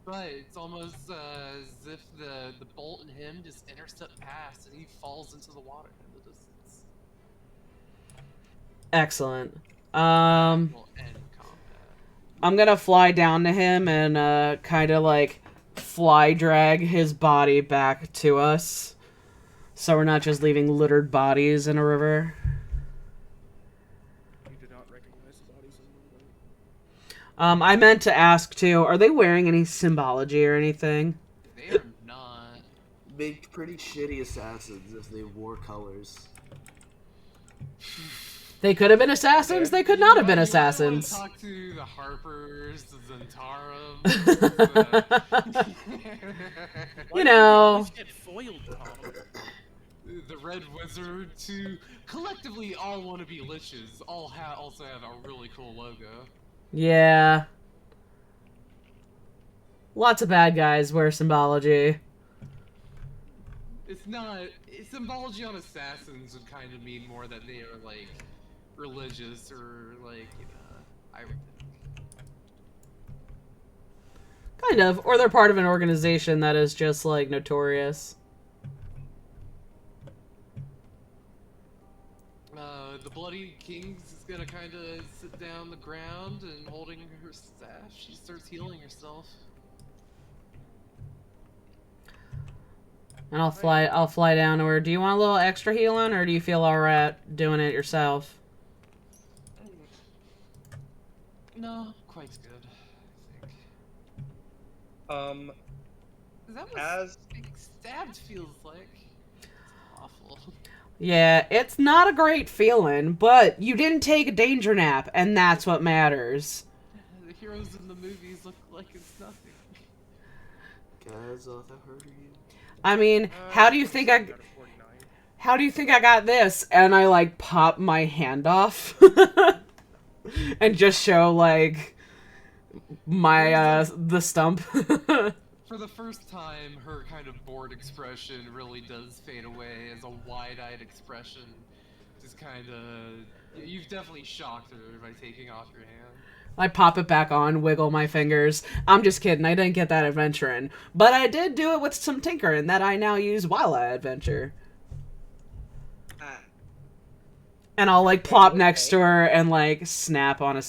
But it's almost as if the bolt and him just intercept past and he falls into the water in the distance. Excellent. Will end combat. I'm gonna fly down to him and kind of like fly drag his body back to us, so we're not just leaving littered bodies in a river. You did not recognize the bodies in the river. I meant to ask too, are they wearing any symbology or anything? They are not. Make pretty shitty assassins if they wore colors. They could have been assassins, they could not have been You assassins. might wanna talk to the Harpers, the Zentarum. You know. Just get foiled, Tom. The Red Wizard, to collectively all want to be liches, all also have a really cool logo. Yeah. Lots of bad guys wear symbology. It's not. Symbology on assassins would kind of mean more that they are, like, religious or, like, I would think. Kind of. Or they're part of an organization that is just, like, notorious. The Bloody Kings is gonna kind of sit down the ground and holding her staff, she starts healing herself. And I'll fly down to her. Do you want a little extra healing, or do you feel alright doing it yourself? No, quite good, I think. That was being stabbed feels like. It's awful. Yeah, it's not a great feeling, but you didn't take a danger nap, and that's what matters. The heroes in the movies look like it's nothing. Guys, I'll hurt you. I mean, how do you think I got this? And I like pop my hand off and just show like my the stump. For the first time, her kind of bored expression really does fade away as a wide-eyed expression. Just kind of... You've definitely shocked her by taking off your hand. I pop it back on, wiggle my fingers. I'm just kidding, I didn't get that adventuring. But I did do it with some tinkering that I now use while I adventure. And I'll like plop next to her and like snack on a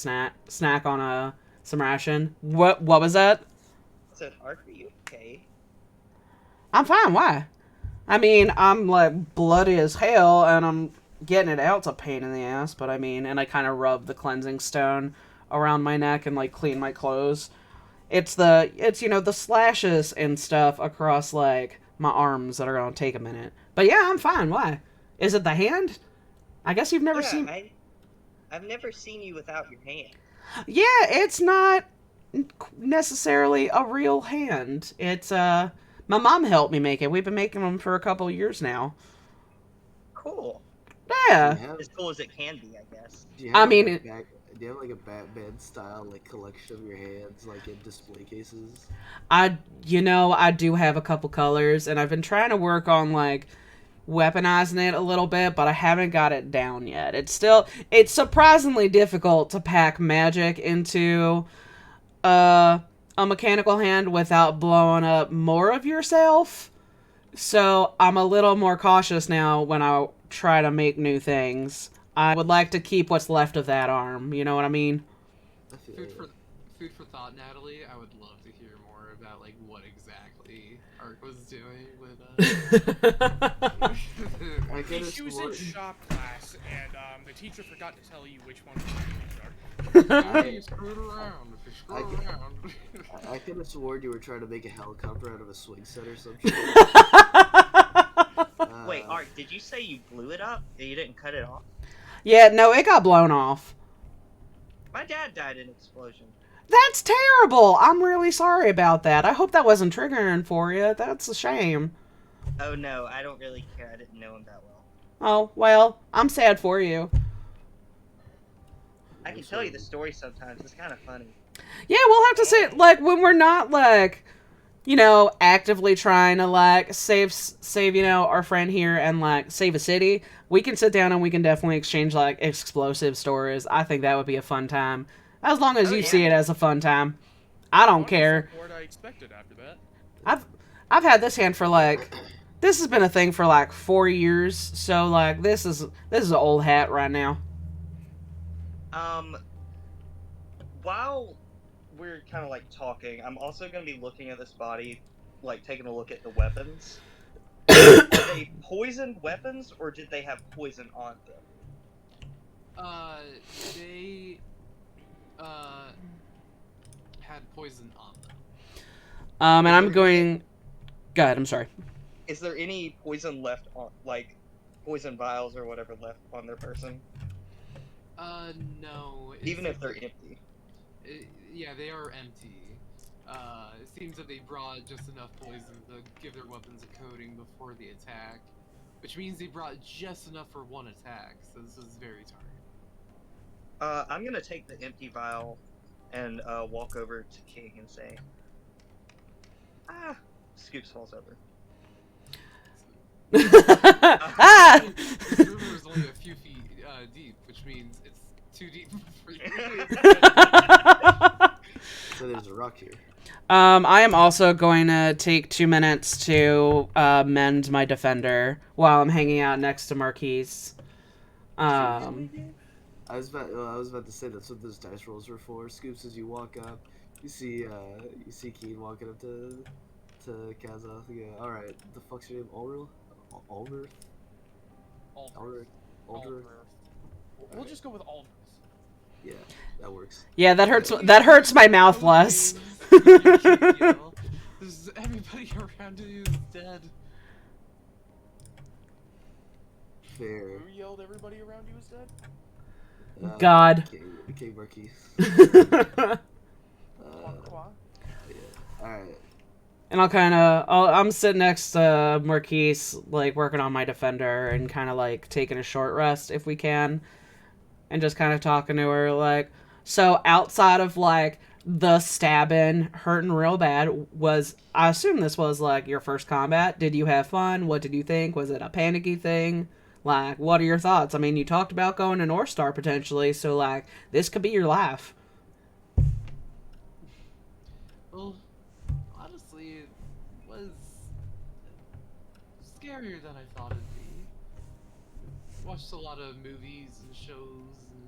Some ration. What was that? I said, Ark, are you okay? I'm fine. Why? I mean, I'm like bloody as hell, and I'm getting it out's a pain in the ass. But I mean, and I kind of rub the cleansing stone around my neck and like clean my clothes. It's the slashes and stuff across like my arms that are gonna take a minute. But yeah, I'm fine. Why? Is it the hand? I guess you've never Yeah, seen. I've never seen you without your hand. Yeah, it's not necessarily a real hand. It's my mom helped me make it. We've been making them for a couple years now. Cool. Do you Yeah. have As cool as it can be, I guess. do you I have like mean, a back do you have like a Batman style like collection of your hands like in display cases? I do have a couple colors, and I've been trying to work on like weaponizing it a little bit, but I haven't got it down yet. It's surprisingly difficult to pack magic into uh, a mechanical hand without blowing up more of yourself. So I'm a little more cautious now when I try to make new things. I would like to keep what's left of that arm. You know what I mean? I feel Food it. for food for thought, Natalie. I would love to hear more about like what exactly Ark was doing with I could have She was in sworn shop class, and the teacher forgot to tell you which one was your Hey, you screwed around. If you I screw could- around. I could have sworn you were trying to make a helicopter out of a swing set or some shit. Wait, Ark, did you say you blew it up? You didn't cut it off? Yeah, no, it got blown off. My dad died in an explosion. That's terrible. I'm really sorry about that. I hope that wasn't triggering for you. That's a shame. Oh no, I don't really care. I didn't know him that well. Oh, well, I'm sad for you. I can tell you the story sometimes. It's kind of funny. Yeah, we'll have to say, like, when we're not, like, actively trying to, like, save, our friend here and, like, save a city, we can sit down and we can definitely exchange, like, explosive stories. I think that would be a fun time. As long as Oh, you yeah. see it as a fun time. I don't care. What I expected after that. I've had this hand for, like, this has been a thing for, like, 4 years, so, like, this is an old hat right now. While we're kind of like talking, I'm also going to be looking at this body, like taking a look at the weapons. Are they poisoned weapons, or did they have poison on them? They had poison on them. And Is I'm there going... Go ahead, I'm sorry. Is there any poison left on, like, poison vials or whatever left on their person? No. Even if they're empty. Yeah, they are empty. It seems that they brought just enough poison to give their weapons a coating before the attack, which means they brought just enough for one attack, so this is very target. I'm gonna take the empty vial and walk over to King and say, Scoops falls over. Ah! This river is only a few feet deep, which means it's too deep for you. So there's a rock here. I am also going to take 2 minutes to mend my defender while I'm hanging out next to Marquise. I was about to say that's what those dice rolls were for. Scoops, as you walk up, you see Keen walking up to Kaza. You go, all right, the fuck's your name? Ulrich? Ulrich? Ulrich? Ulrich? We'll just go with Aldrich. Yeah, that works. Yeah, that hurts my mouth less. Everybody around you is dead. Fair. Who yelled everybody around you is dead? God. King Marquis. Alright. And I'm sitting next to Marquise, like, working on my defender and kind of, like, taking a short rest if we can. And just kind of talking to her, like, so outside of, like, the stabbing, hurting real bad, I assume this was, like, your first combat. Did you have fun? What did you think? Was it a panicky thing? Like, what are your thoughts? I mean, you talked about going to Northstar potentially, so, like, this could be your life. Well, honestly, it was scarier than I thought it'd be. Watched a lot of movies and shows and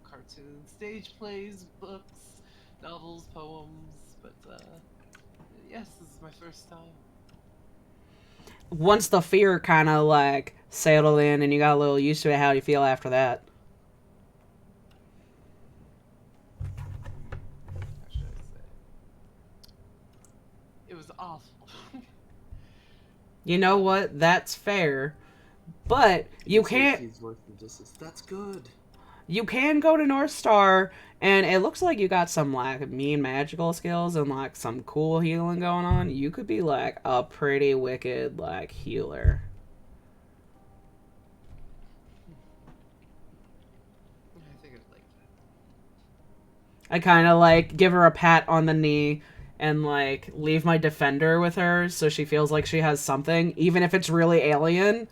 cartoons, stage plays, books, novels, poems, but yes, this is my first time. Once the fear kind of like settled in and you got a little used to it, how do you feel after that? How should I say? It was awful. You know what? That's fair. But you can't. He's worth the distance. That's good. You can go to Northstar, and it looks like you got some like mean magical skills and like some cool healing going on. You could be like a pretty wicked like healer. I think I'd like that. I kind of like give her a pat on the knee and like leave my defender with her so she feels like she has something, even if it's really alien.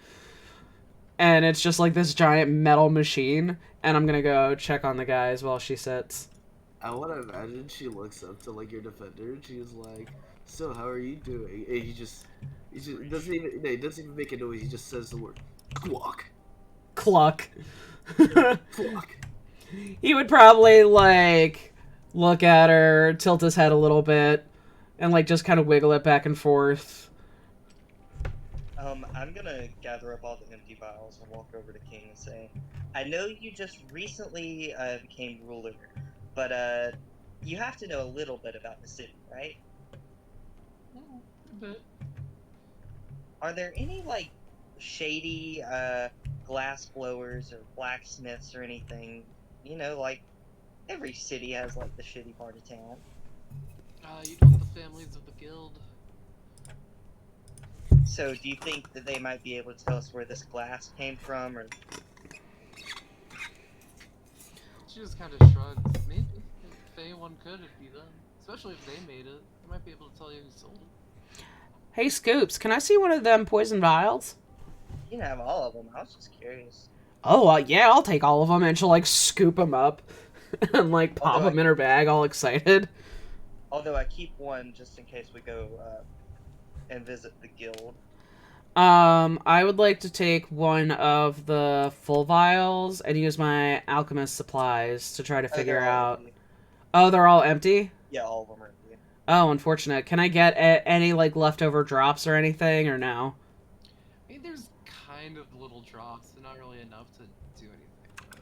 And it's just like this giant metal machine. And I'm gonna go check on the guys while she sits. I want to imagine she looks up to like your defender and she's like, "So how are you doing?" And he just doesn't even no, he doesn't even make a noise. He just says the word, "Cluck, Cluck. cluck." He would probably like look at her, tilt his head a little bit, and like just kind of wiggle it back and forth. I'm gonna gather up all the empty vials and walk over to King and say, I know you just recently became ruler, but you have to know a little bit about the city, right? But Are there any like shady glass blowers or blacksmiths or anything? You know, like every city has like the shitty part of town. you know the families of the guild. So do you think that they might be able to tell us where this glass came from, or She just kind of shrugs. Maybe if anyone could, it'd be them. Especially if they made it, they might be able to tell you who sold it. Hey Scoops, can I see one of them poison vials? you can have all of them? I was just curious. Oh, yeah, I'll take all of them. And she'll like scoop them up and like pop Although them in her bag, all excited. Although I keep one just in case we go and visit the guild. I would like to take one of the full vials and use my alchemist supplies to try to figure they're all out. empty. Oh, they're all empty? Yeah, all of them are empty. Oh, unfortunate. Can I get any like leftover drops or anything, or no? I mean, there's kind of little drops, but not really enough to do anything. But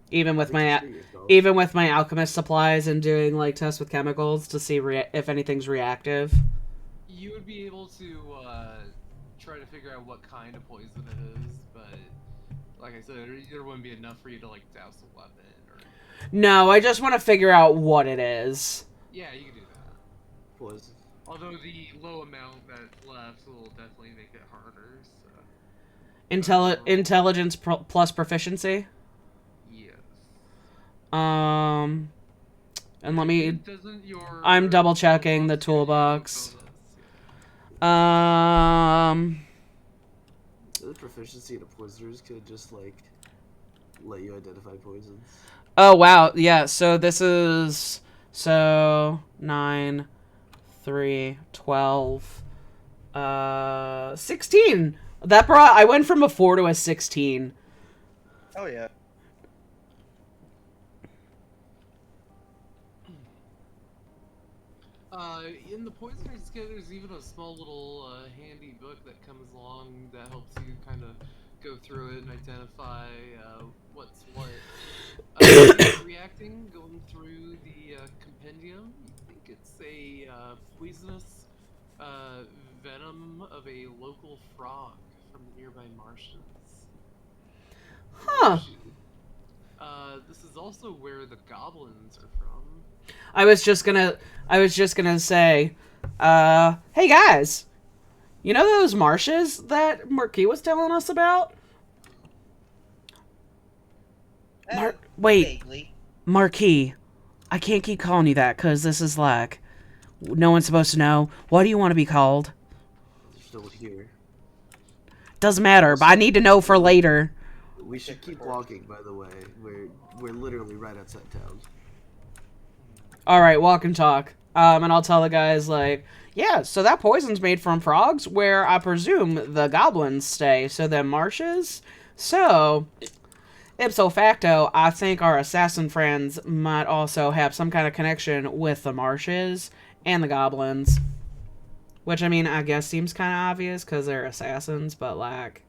Even with my Make it yourself. even with my alchemist supplies and doing like tests with chemicals to see if anything's reactive. you would be able to try to figure out what kind of poison it is, but like I said, there wouldn't be enough for you to like douse a weapon or. No, I just want to figure out what it is. Yeah, you can do that. Poison. Although the low amount that's left will definitely make it harder. So. Intelligence plus proficiency. Yes. And let me. Doesn't your I'm double checking the toolbox give you a toolbox. bonus? The proficiency in a poisoners could just like let you identify poisons. Oh wow, yeah. So this is 9, 3, 12, 16. That brought. I went from a 4 to a 16. Oh yeah. In the poisoner's kit, there's even a small little handy book that comes along that helps you kind of go through it and identify what's what. Reacting, going through the compendium, you think it's a poisonous venom of a local frog from the nearby marshes. Huh. This is also where the goblins are from. I was just gonna say, hey guys, you know those marshes that Marquis was telling us about? Wait, Vaguely. Marquis, I can't keep calling you that because this is like, no one's supposed to know. What do you want to be called? Still here. Doesn't matter, but I need to know for later. We should keep walking. By the way, we're literally right outside town. All right, walk and talk. And I'll tell the guys like, yeah, so that poison's made from frogs, where I presume the goblins stay. So them marshes. So, ipso facto, I think our assassin friends might also have some kind of connection with the marshes and the goblins. Which, I mean, I guess seems kind of obvious because they're assassins, but, like,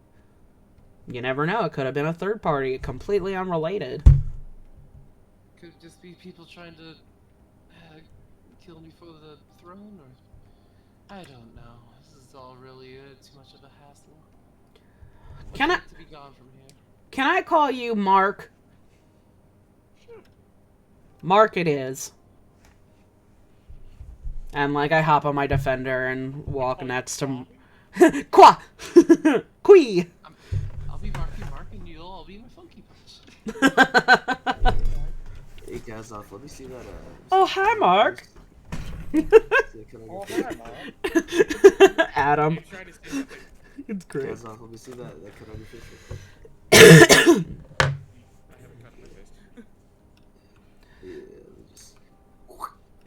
you never know. It could have been a third party, completely unrelated. Could just be people trying to kill me for the throne, or I don't know. This is all really too much of a hassle. Would Can I like to be gone from here. can I call you Mark? Mark it is. And, like, I hop on my defender and walk Call you next to... Bob. Qua! Quee! I'll be Marky and I'll be my Funky Punch. Hey guys, let me see that. Oh, hi, Mark. Oh, hi, Mom. Adam. He's trying to say something. It's great. Guys, let me see that cut on your face. I have a cut on my face. Yeah,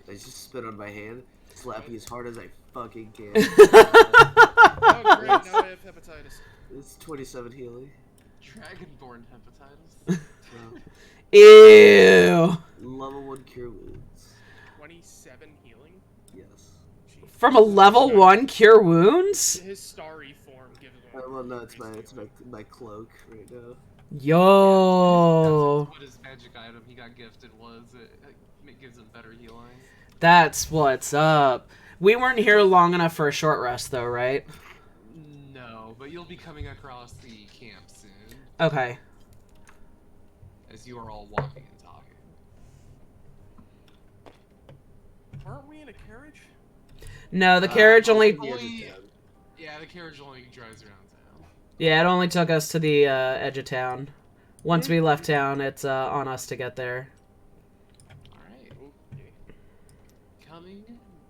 I just spit on my hand, slap you as hard as I fucking can. Oh, great, now I have hepatitis. It's 27 healing. Dragonborn hepatitis. Ew. Level 1 cure wounds. 27 healing? Yes. Jeez. From a level 1 cure wounds? His starry form gives him. Well, no, it's my cloak right now. Yo. That's what his magic item he got gifted was. It gives him better healing. That's what's up. We weren't here long enough for a short rest, though, right? No, but you'll be coming across the camp soon, Okay. as you are all walking and talking. Aren't we in a carriage? No, the carriage only... Yeah, the carriage only drives around town. Yeah, it only took us to the edge of town. Once we left town, it's on us to get there. Alright. Coming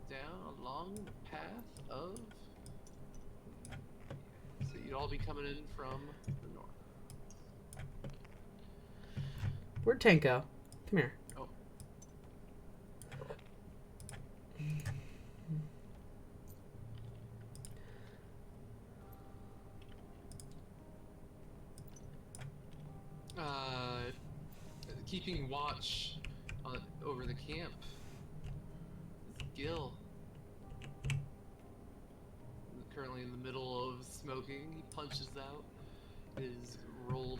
down along the path of... So you'd all be coming in from the north. Where'd Tank go? Come here. Oh. Keeping watch over the camp is Gil. Currently in the middle of smoking, he punches out his rolled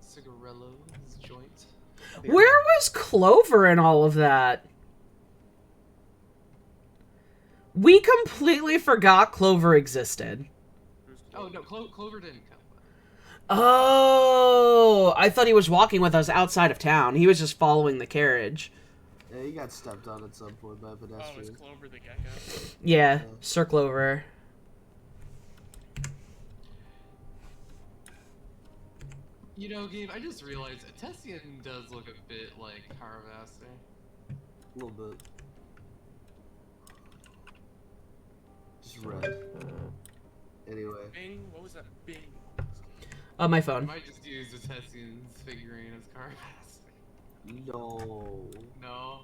cigarello, his joint. Where was Clover in all of that? We completely forgot Clover existed. Oh no, Clover didn't come. Oh, I thought he was walking with us outside of town. He was just following the carriage. Yeah, he got stepped on at some point by a Oh, it's pedestrian. Clover the Gecko. Yeah, Sir Clover. You know, Gabe, I just realized Tessian does look a bit like Haravaster. A little bit. Just red. Anyway. Bing, what was that? Bing. On my I phone. might just use the Tessian's figurine as Haravaster. No. No?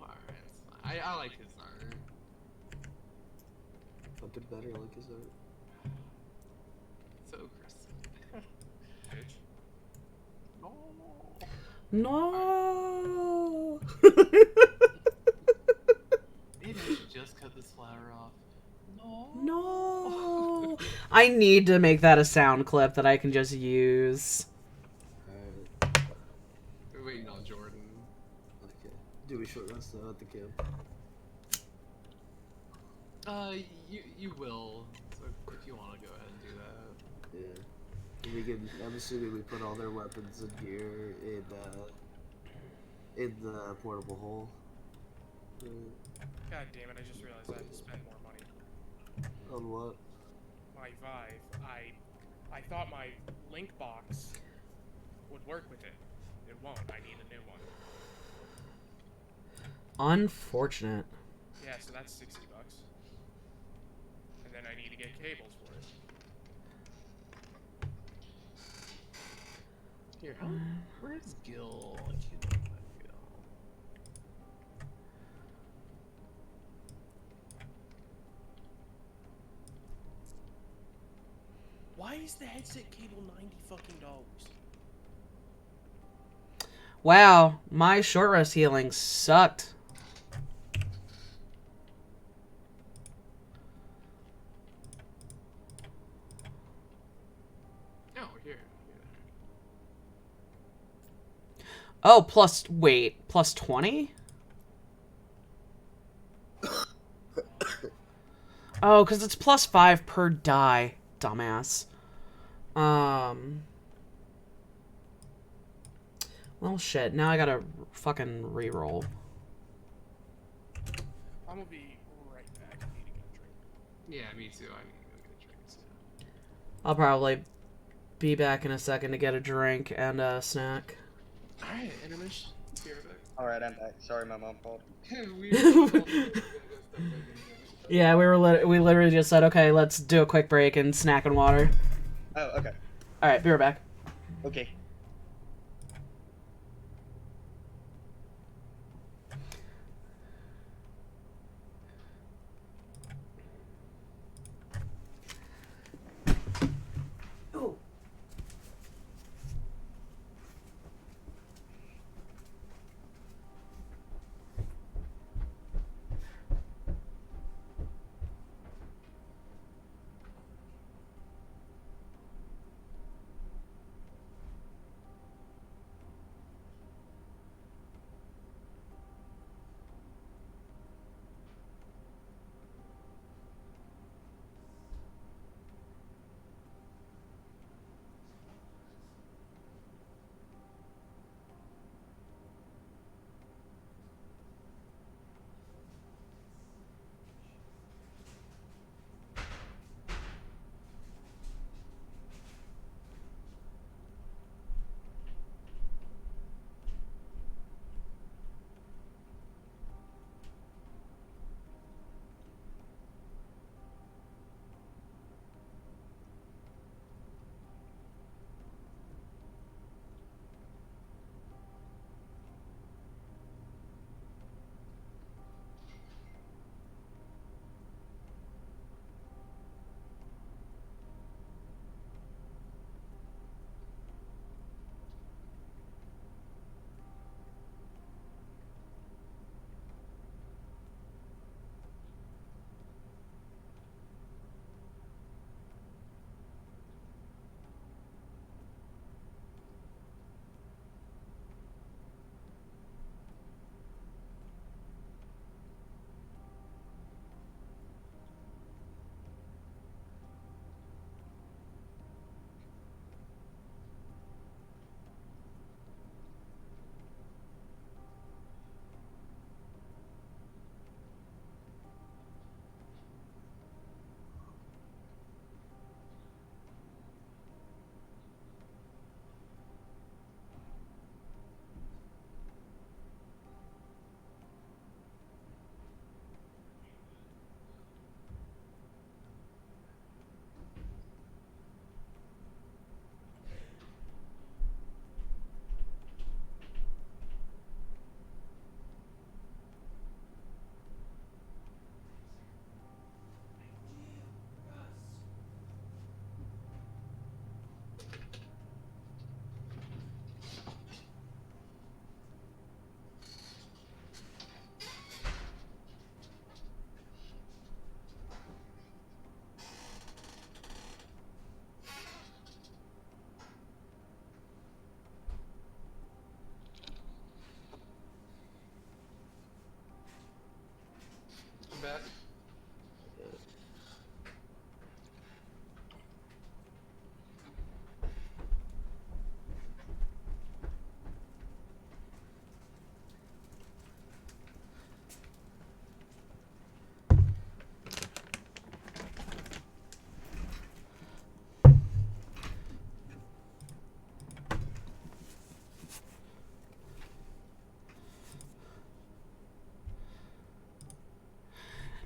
Alright. I like his art. Fucking better like his art. So crisp. Bitch. No. No. Maybe I should just cut this flower off. No. No. I need to make that a sound clip that I can just use. Alright. We're waiting on Jordan. Okay. Do we short rest though at the camp? You will. So if you want to go ahead and do that. Yeah. We can. I'm assuming we put all their weapons and gear in the portable hole. God damn it, I just realized I have to spend more money. On what? My Vive. I thought my link box would work with it. It won't. I need a new one. Unfortunate. Yeah, so that's $60. And then I need to get cables for it. Here, where's Gil? I can't find Gil. Why is the headset cable $90 fucking dollars? Wow, my short rest healing sucked. No, here. Oh, plus 20? Oh, because it's plus 5 per die, dumbass. Well, shit. Now I gotta fucking reroll. I'm gonna be right back. I need to get a drink. Yeah, me too. I need to go get drinks. Yeah. I'll probably be back in a second to get a drink and a snack. Alright, intermission. Be right back. Alright, I'm back. Sorry, my mom called. Yeah, we literally just said, okay, let's do a quick break and snack and water. Oh, okay. All right, be right back. Okay. I'm back.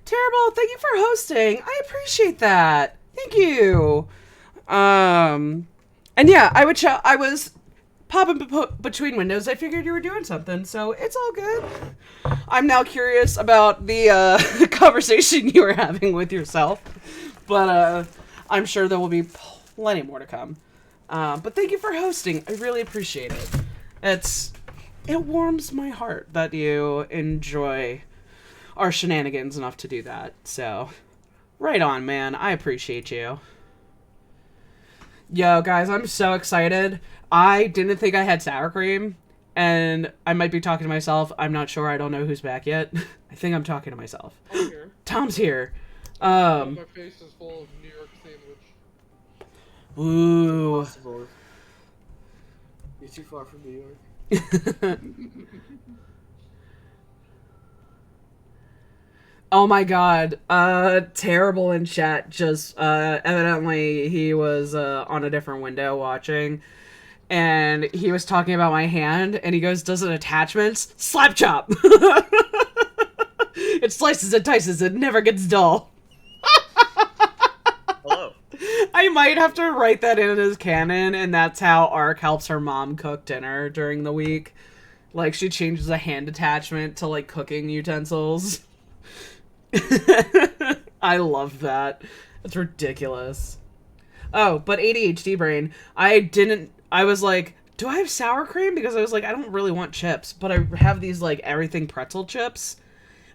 Terrible. Thank you for hosting. I appreciate that. Thank you. And yeah, I was popping between windows. I figured you were doing something, so it's all good. I'm now curious about the conversation you were having with yourself, but I'm sure there will be plenty more to come. But thank you for hosting. I really appreciate it. it warms my heart that you enjoy our shenanigans enough to do that. So, right on, man. I appreciate you. Yo, guys, I'm so excited. I didn't think I had sour cream, and I might be talking to myself. I'm not sure. I don't know who's back yet. I think I'm talking to myself. I'm here. Tom's here. My face is full of New York sandwich. Ooh. Possible. You're too far from New York. Oh my god. Terrible in chat. Just, evidently he was, on a different window watching. And he was talking about my hand, and he goes, does it attachments? Slap chop! It slices and dices, it never gets dull. Hello. I might have to write that in as canon, and that's how Ark helps her mom cook dinner during the week. Like, she changes a hand attachment to, like, cooking utensils. I love that. It's ridiculous. Oh, but ADHD brain. I was like, do I have sour cream? Because I was like, I don't really want chips, but I have these, like, everything pretzel chips.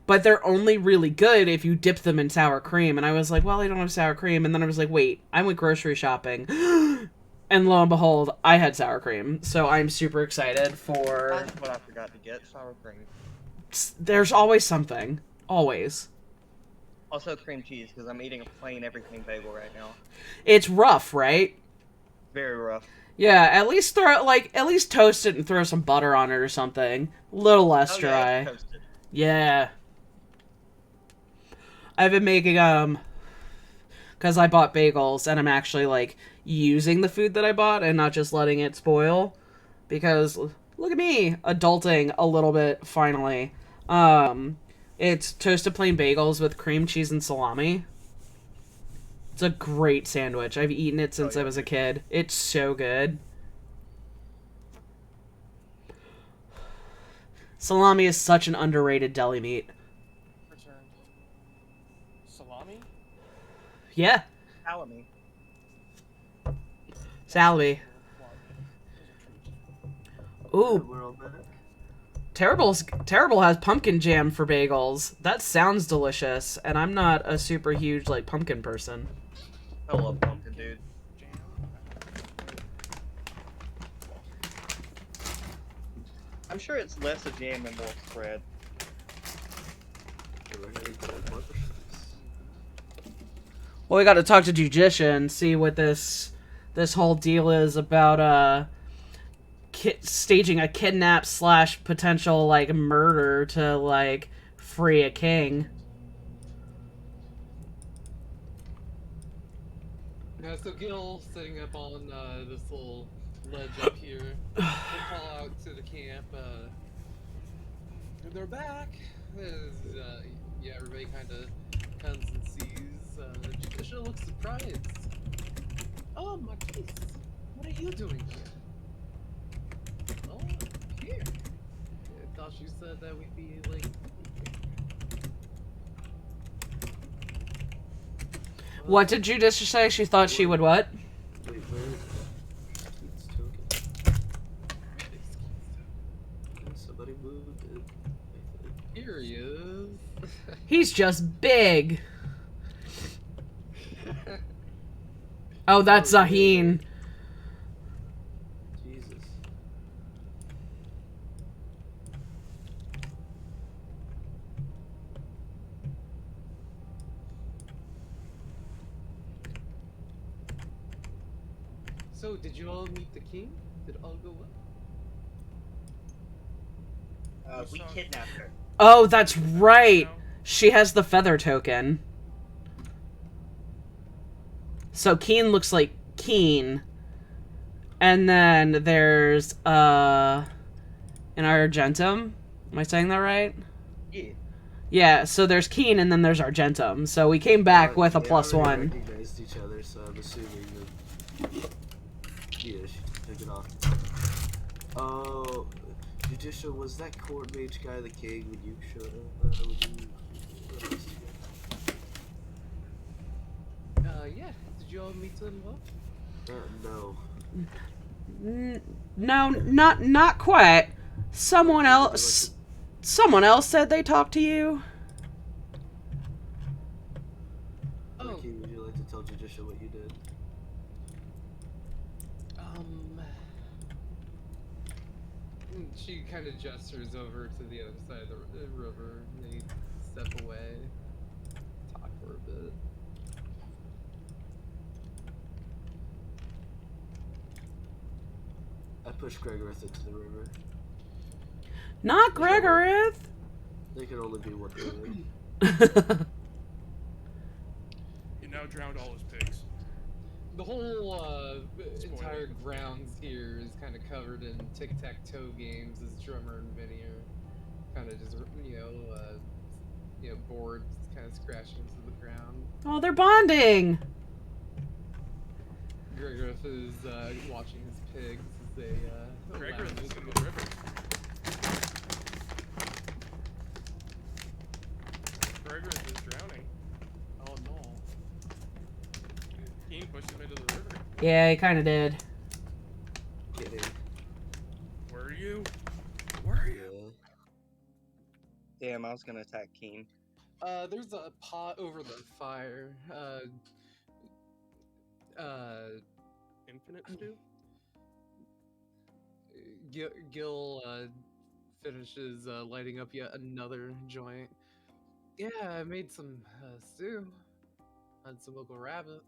But they're only really good if you dip them in sour cream. And I was like, well, I don't have sour cream. And then I was like, wait, I went grocery shopping. And lo and behold, I had sour cream. So I'm super excited for... That's what I forgot to get, sour cream. There's always something. Always. Also cream cheese, because I'm eating a plain everything bagel right now. It's rough, right? Very rough. Yeah, at least toast it and throw some butter on it or something. A little less Oh, dry. yeah, it's toasted. Yeah. I've been making, because I bought bagels, and I'm actually, like, using the food that I bought and not just letting it spoil. Because, look at me, adulting a little bit, finally. It's toasted plain bagels with cream cheese and salami. It's a great sandwich. I've eaten it since I was a kid. It's so good. Salami is such an underrated deli meat. Returned. Salami? Yeah, Salami. salami. Ooh, We're all back. Terrible has pumpkin jam for bagels. That sounds delicious, and I'm not a super huge, like, pumpkin person. I love pumpkin, dude. Jam? I'm sure it's less a jam and more spread. We're heading to the mothership's. Well, we got to talk to Jujicia and see what this whole deal is about, staging a kidnap / potential, like, murder to, like, free a king. Yeah, so Gil sitting up on this little ledge up here. We'll call out to the camp. They're back. Yeah, everybody kind of comes and sees. Judicia looks surprised. Oh, Marquise, what are you doing here? Oh, here. I thought you said that we'd be like. What did Judicia say? She thought she would what? Wait, where is Keith's token? Somebody moved it, I think. Here he is. He's just big. Oh, that's Zaheen. Jesus. So, did you all meet the king? Did it all go well? We kidnapped her. Oh, that's right. She has the feather token. So Keen looks like Keen. And then there's an Argentum. Am I saying that right? Yeah. Yeah, so there's Keen and then there's Argentum. So we came back with a They +1. already recognized each other, so I'm assuming that. Yeah, she took it off. Oh, Judicia, was that court mage guy the king when you showed up? Yeah. Did you all meet them well? No. No, not quite. Someone Would you else. Someone else said they talked to you. Oh, Marquis, would you like to tell Judicial what you did? she kind of gestures over to the other side of the river. They step away, talk for a bit. I pushed Gregorith into the river. Not Gregorith. There can only be one way. You now drowned all his pigs. The whole Spoiler. entire grounds here is kind of covered in tic-tac-toe games as Drummer and Vinny are kind of just, bored, kind of scratching into the ground. Oh, they're bonding. Gregorith is watching his pigs as they Gregor lounge is in into the river. Gregor is drowning. Oh no. Keen pushed him into the river. Yeah, he kind of did. Kidding. Were you? Were you? Yeah. Damn, I was gonna attack Keen. There's a pot over the fire. Infinite stew? Gil finishes lighting up yet another joint. Yeah, I made some stew. Had some local rabbit.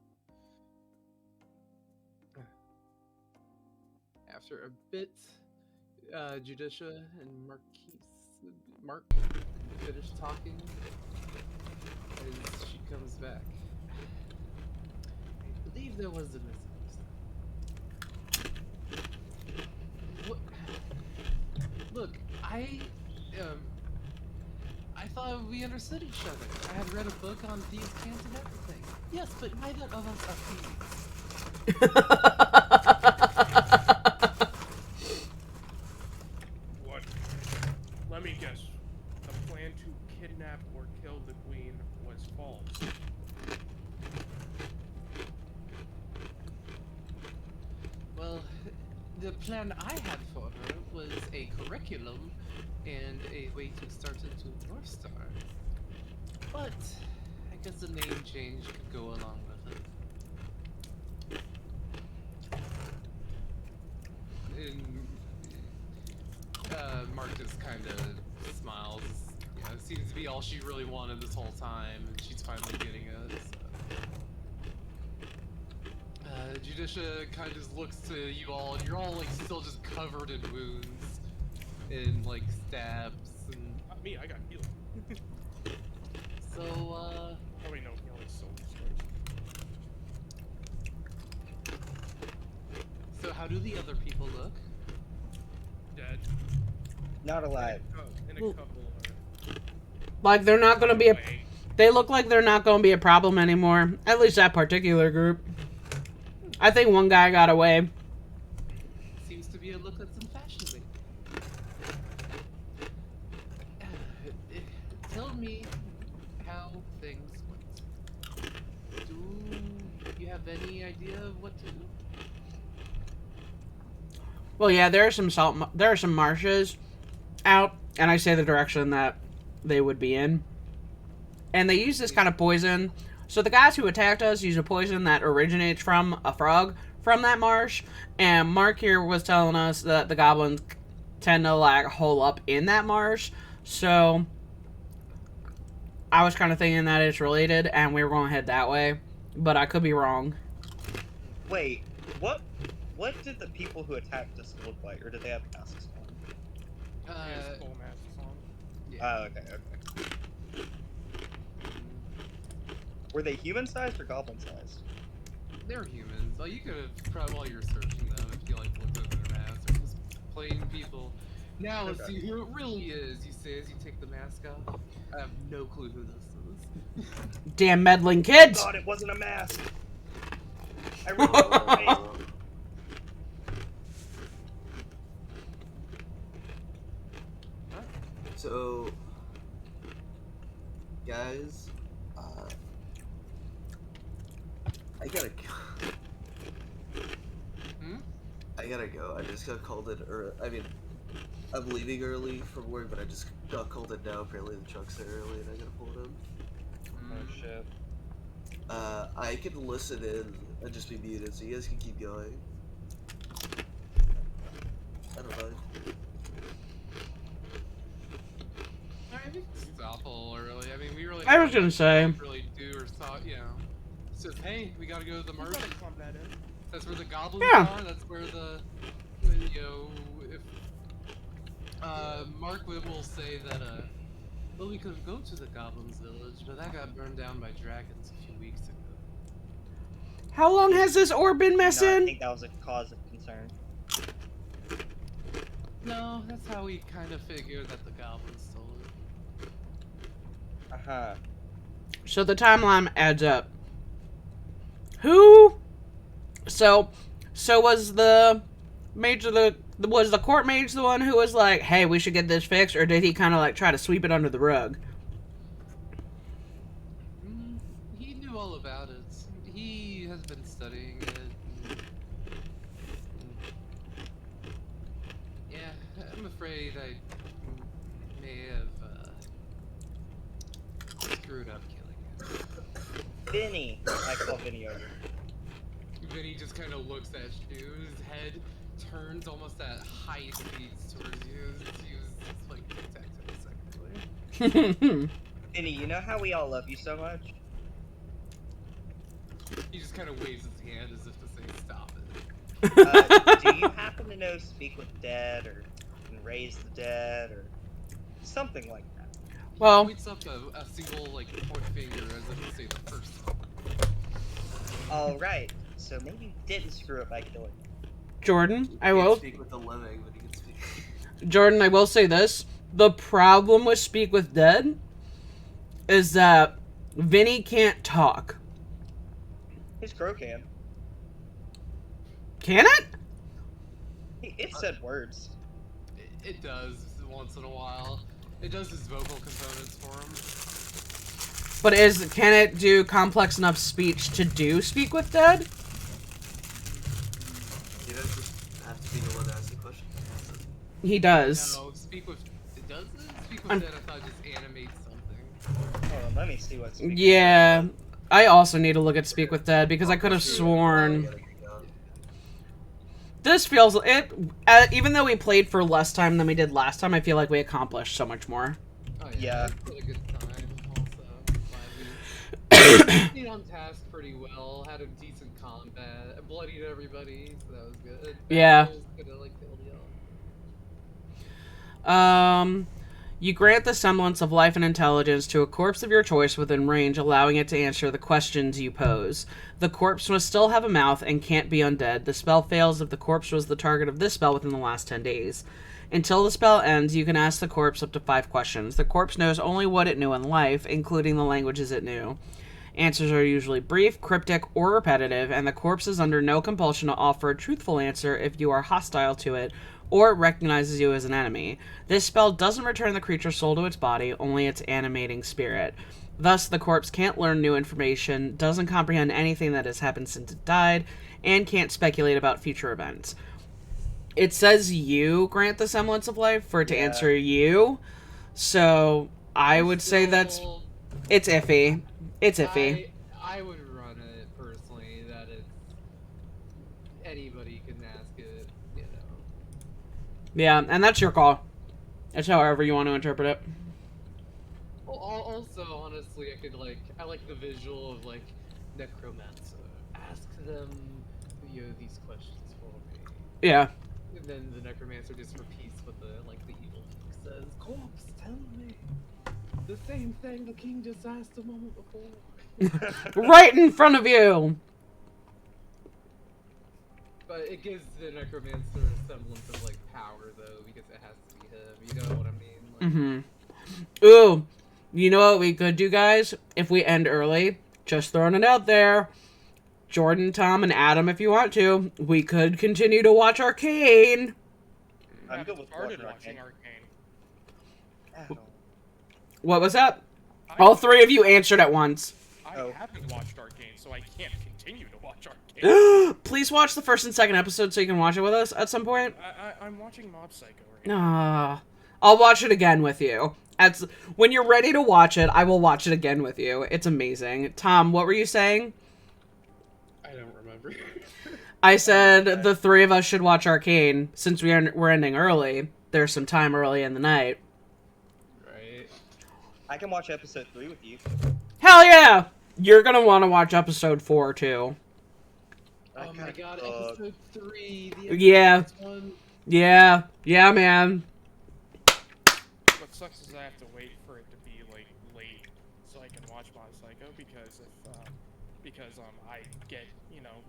After a bit, Judicia and Mark finish talking as she comes back. I believe there was a misunderstanding. What? Look, I thought we understood each other. I had read a book on thieves' cans and everything. Yes, but neither of us are thieves. What? Let me guess. The plan to kidnap or kill the queen was false. Well, the plan I had for her was a curriculum and a way to start into Northstar. But I guess the name change could go along with it. And Mark just kind of smiles. You know, it seems to be all she really wanted this whole time, and she's finally getting it. So. Judicia kind of just looks to you all, and you're all like still just covered in wounds, and like stabs, and Not me, I got healed. so Oh wait, no, he only sold scars. so how do the other people look? Dead. Not alive. In a Well- couple Like they're not gonna be a. Wait. They look like they're not gonna be a problem anymore. At least that particular group. I think one guy got away. Seems to be a look that's in fashion lately. Tell me how things went. Do you have any idea of what to do? Well, yeah, there are some there are some marshes out, and I say the direction that they would be in. And they use this kind of poison. So the guys who attacked us use a poison that originates from a frog from that marsh. And Mark here was telling us that the goblins tend to like hole up in that marsh. So I was kind of thinking that it's related, and we were going to head that way, but I could be wrong. Wait, what did the people who attacked us look like, or did they have masks on? He has full masks on. Yeah. Oh, okay. Were they human-sized or goblin-sized? They're humans. Well, you could have probably while you're searching them if you like looked over their masks. They're just plain people. Now let's Okay. see who it really is. You say as you take the mask off. I have no clue who this is. Damn meddling kids! God, it wasn't a mask! I remember her face. So, guys, I gotta go. Hmm? I gotta go. I just got called in, I mean, I'm leaving early from work, but I just got called in now. Apparently the truck's there early, and I gotta pull it in. Oh shit. I can listen in and just be muted, so you guys can keep going. I don't mind. I think stop a little early. I mean, we really. I was gonna say. Really do or thought, you know. Says, hey, we gotta go to the You merchant. gotta club that in. That's where the goblins Yeah. are. That's where the, you know, if Mark will say that well, we could go to the goblins village, but that got burned down by dragons a few weeks ago. How long has this orb been No, I missing? think that was a cause of concern. No, that's how we kind of figured that the goblins stole it. Uh-huh. So the timeline adds up. Who? So was the mage was the court mage the one who was like, "Hey, we should get this fixed," or did he kind of like try to sweep it under the rug? He knew all about it. He has been studying it. Yeah, I'm afraid I may have screwed up killing it. Vinny! I call Vinny over. Vinny just kind of looks at you. His head turns almost at high speeds towards you. He was like detective secondly. Vinny, you know how we all love you so much? He just kind of waves his hand as if to say, "Stop it." Do you happen to know Speak with Dead, or Can Raise the Dead, or something like that? Well, Points up a single like point finger as if to say the first one. Alright, so maybe you didn't screw up by killing me. Jordan, I He can't will. speak with the living, but he can speak. Jordan, I will say this: the problem with Speak with Dead is that Vinny can't talk. His crow can. Can it? It said words. It does once in a while. It does his vocal components for him. But can it do complex enough speech to do Speak with Dead? You don't just have to be the one to ask the question. He does. No, speak with. It does it? Speak with Dead, I thought just animates something. Hold on, let me see what's. Yeah, I also need to look at Speak with Dead because I could have sworn this feels it. Even though we played for less time than we did last time, I feel like we accomplished so much more. Oh Yeah. We had a good time. Also, glad we stayed on task pretty well. Had a decent combat. Bloodied everybody, so that was good. Yeah. Kinda, like, killed y'all. You grant the semblance of life and intelligence to a corpse of your choice within range, allowing it to answer the questions you pose. The corpse must still have a mouth and can't be undead. The spell fails if the corpse was the target of this spell within the last 10 days. Until the spell ends, you can ask the corpse up to 5 questions. The corpse knows only what it knew in life, including the languages it knew. Answers are usually brief, cryptic, or repetitive, and the corpse is under no compulsion to offer a truthful answer if you are hostile to it or it recognizes you as an enemy. This spell doesn't return the creature's soul to its body, only its animating spirit. Thus, the corpse can't learn new information, doesn't comprehend anything that has happened since it died, and can't speculate about future events. It says you grant the semblance of life for it to answer you, so I would say it's iffy. It's iffy. I would run it personally that it's anybody can ask it, you know. Yeah, and that's your call. It's however you want to interpret it. Well, also, honestly, I like the visual of like necromancer. Ask them, you know, these questions for me. Yeah. And then the necromancer just repeats what the evil king says. Corpse, tell me the same thing the king just asked a moment before. Right in front of you. But it gives the necromancer a semblance of like power, though, because it has to be him. You know what I mean? Like, Ooh, you know what we could do, guys? If we end early, just throwing it out there. Jordan, Tom, and Adam, if you want to, we could continue to watch Arcane. I'm I good with started watching watching Arcane. What was that? All 3 of you answered at once. I Oh. haven't watched Arcane, so I can't continue to watch Arcane. Please watch the first and second episode so you can watch it with us at some point. I'm watching Mob Psycho right now. I'll watch it again with you. When you're ready to watch it, I will watch it again with you. It's amazing. Tom, what were you saying? I don't remember. I said the three of us should watch Arcane since we're ending early. There's some time early in the night. Right. I can watch episode 3 with you. Hell yeah! You're gonna want to watch episode 4 too. Oh my god, episode 3. Yeah. One. Yeah, man. What sucks is I have to wait for it to be like late so I can watch Mob Psycho because I get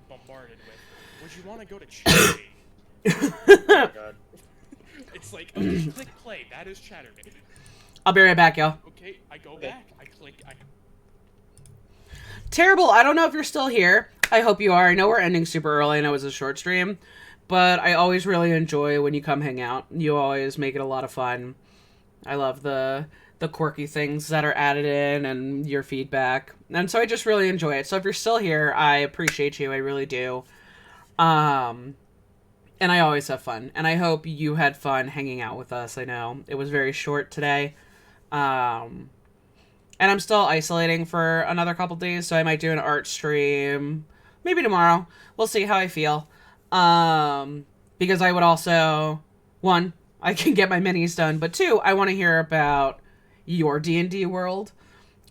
bombarded with. Would you want to go to charity? Oh my god. It's like okay, click play. That is Chatterbait. I'll be right back, y'all. Okay, I go back. I click. Terrible. I don't know if you're still here. I hope you are. I know we're ending super early. I know it's a short stream, but I always really enjoy when you come hang out. You always make it a lot of fun. I love the quirky things that are added in and your feedback. And so I just really enjoy it. So if you're still here, I appreciate you. I really do. And I always have fun. And I hope you had fun hanging out with us. I know it was very short today. And I'm still isolating for another couple days, so I might do an art stream maybe tomorrow. We'll see how I feel. Because I would also, one, I can get my minis done, but two, I want to hear about your D&D world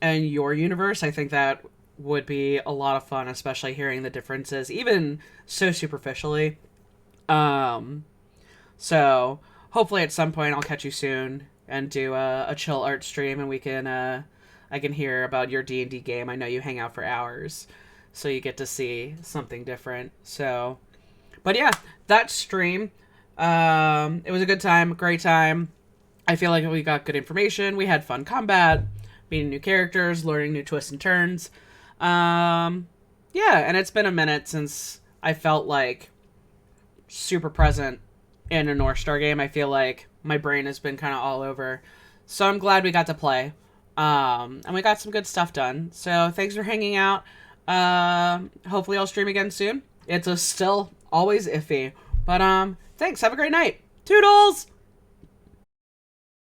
and your universe. I think that would be a lot of fun, especially hearing the differences, even so superficially. So hopefully at some point I'll catch you soon and do a chill art stream, and we can I can hear about your D&D game. I know you hang out for hours, so you get to see something different. So, but yeah, that stream, it was a good time, a great time. I feel like we got good information. We had fun combat, meeting new characters, learning new twists and turns. Yeah, and it's been a minute since I felt like super present in a Northstar game. I feel like my brain has been kind of all over. So I'm glad we got to play. And we got some good stuff done. So thanks for hanging out. Hopefully I'll stream again soon. It's still always iffy. But thanks. Have a great night. Toodles!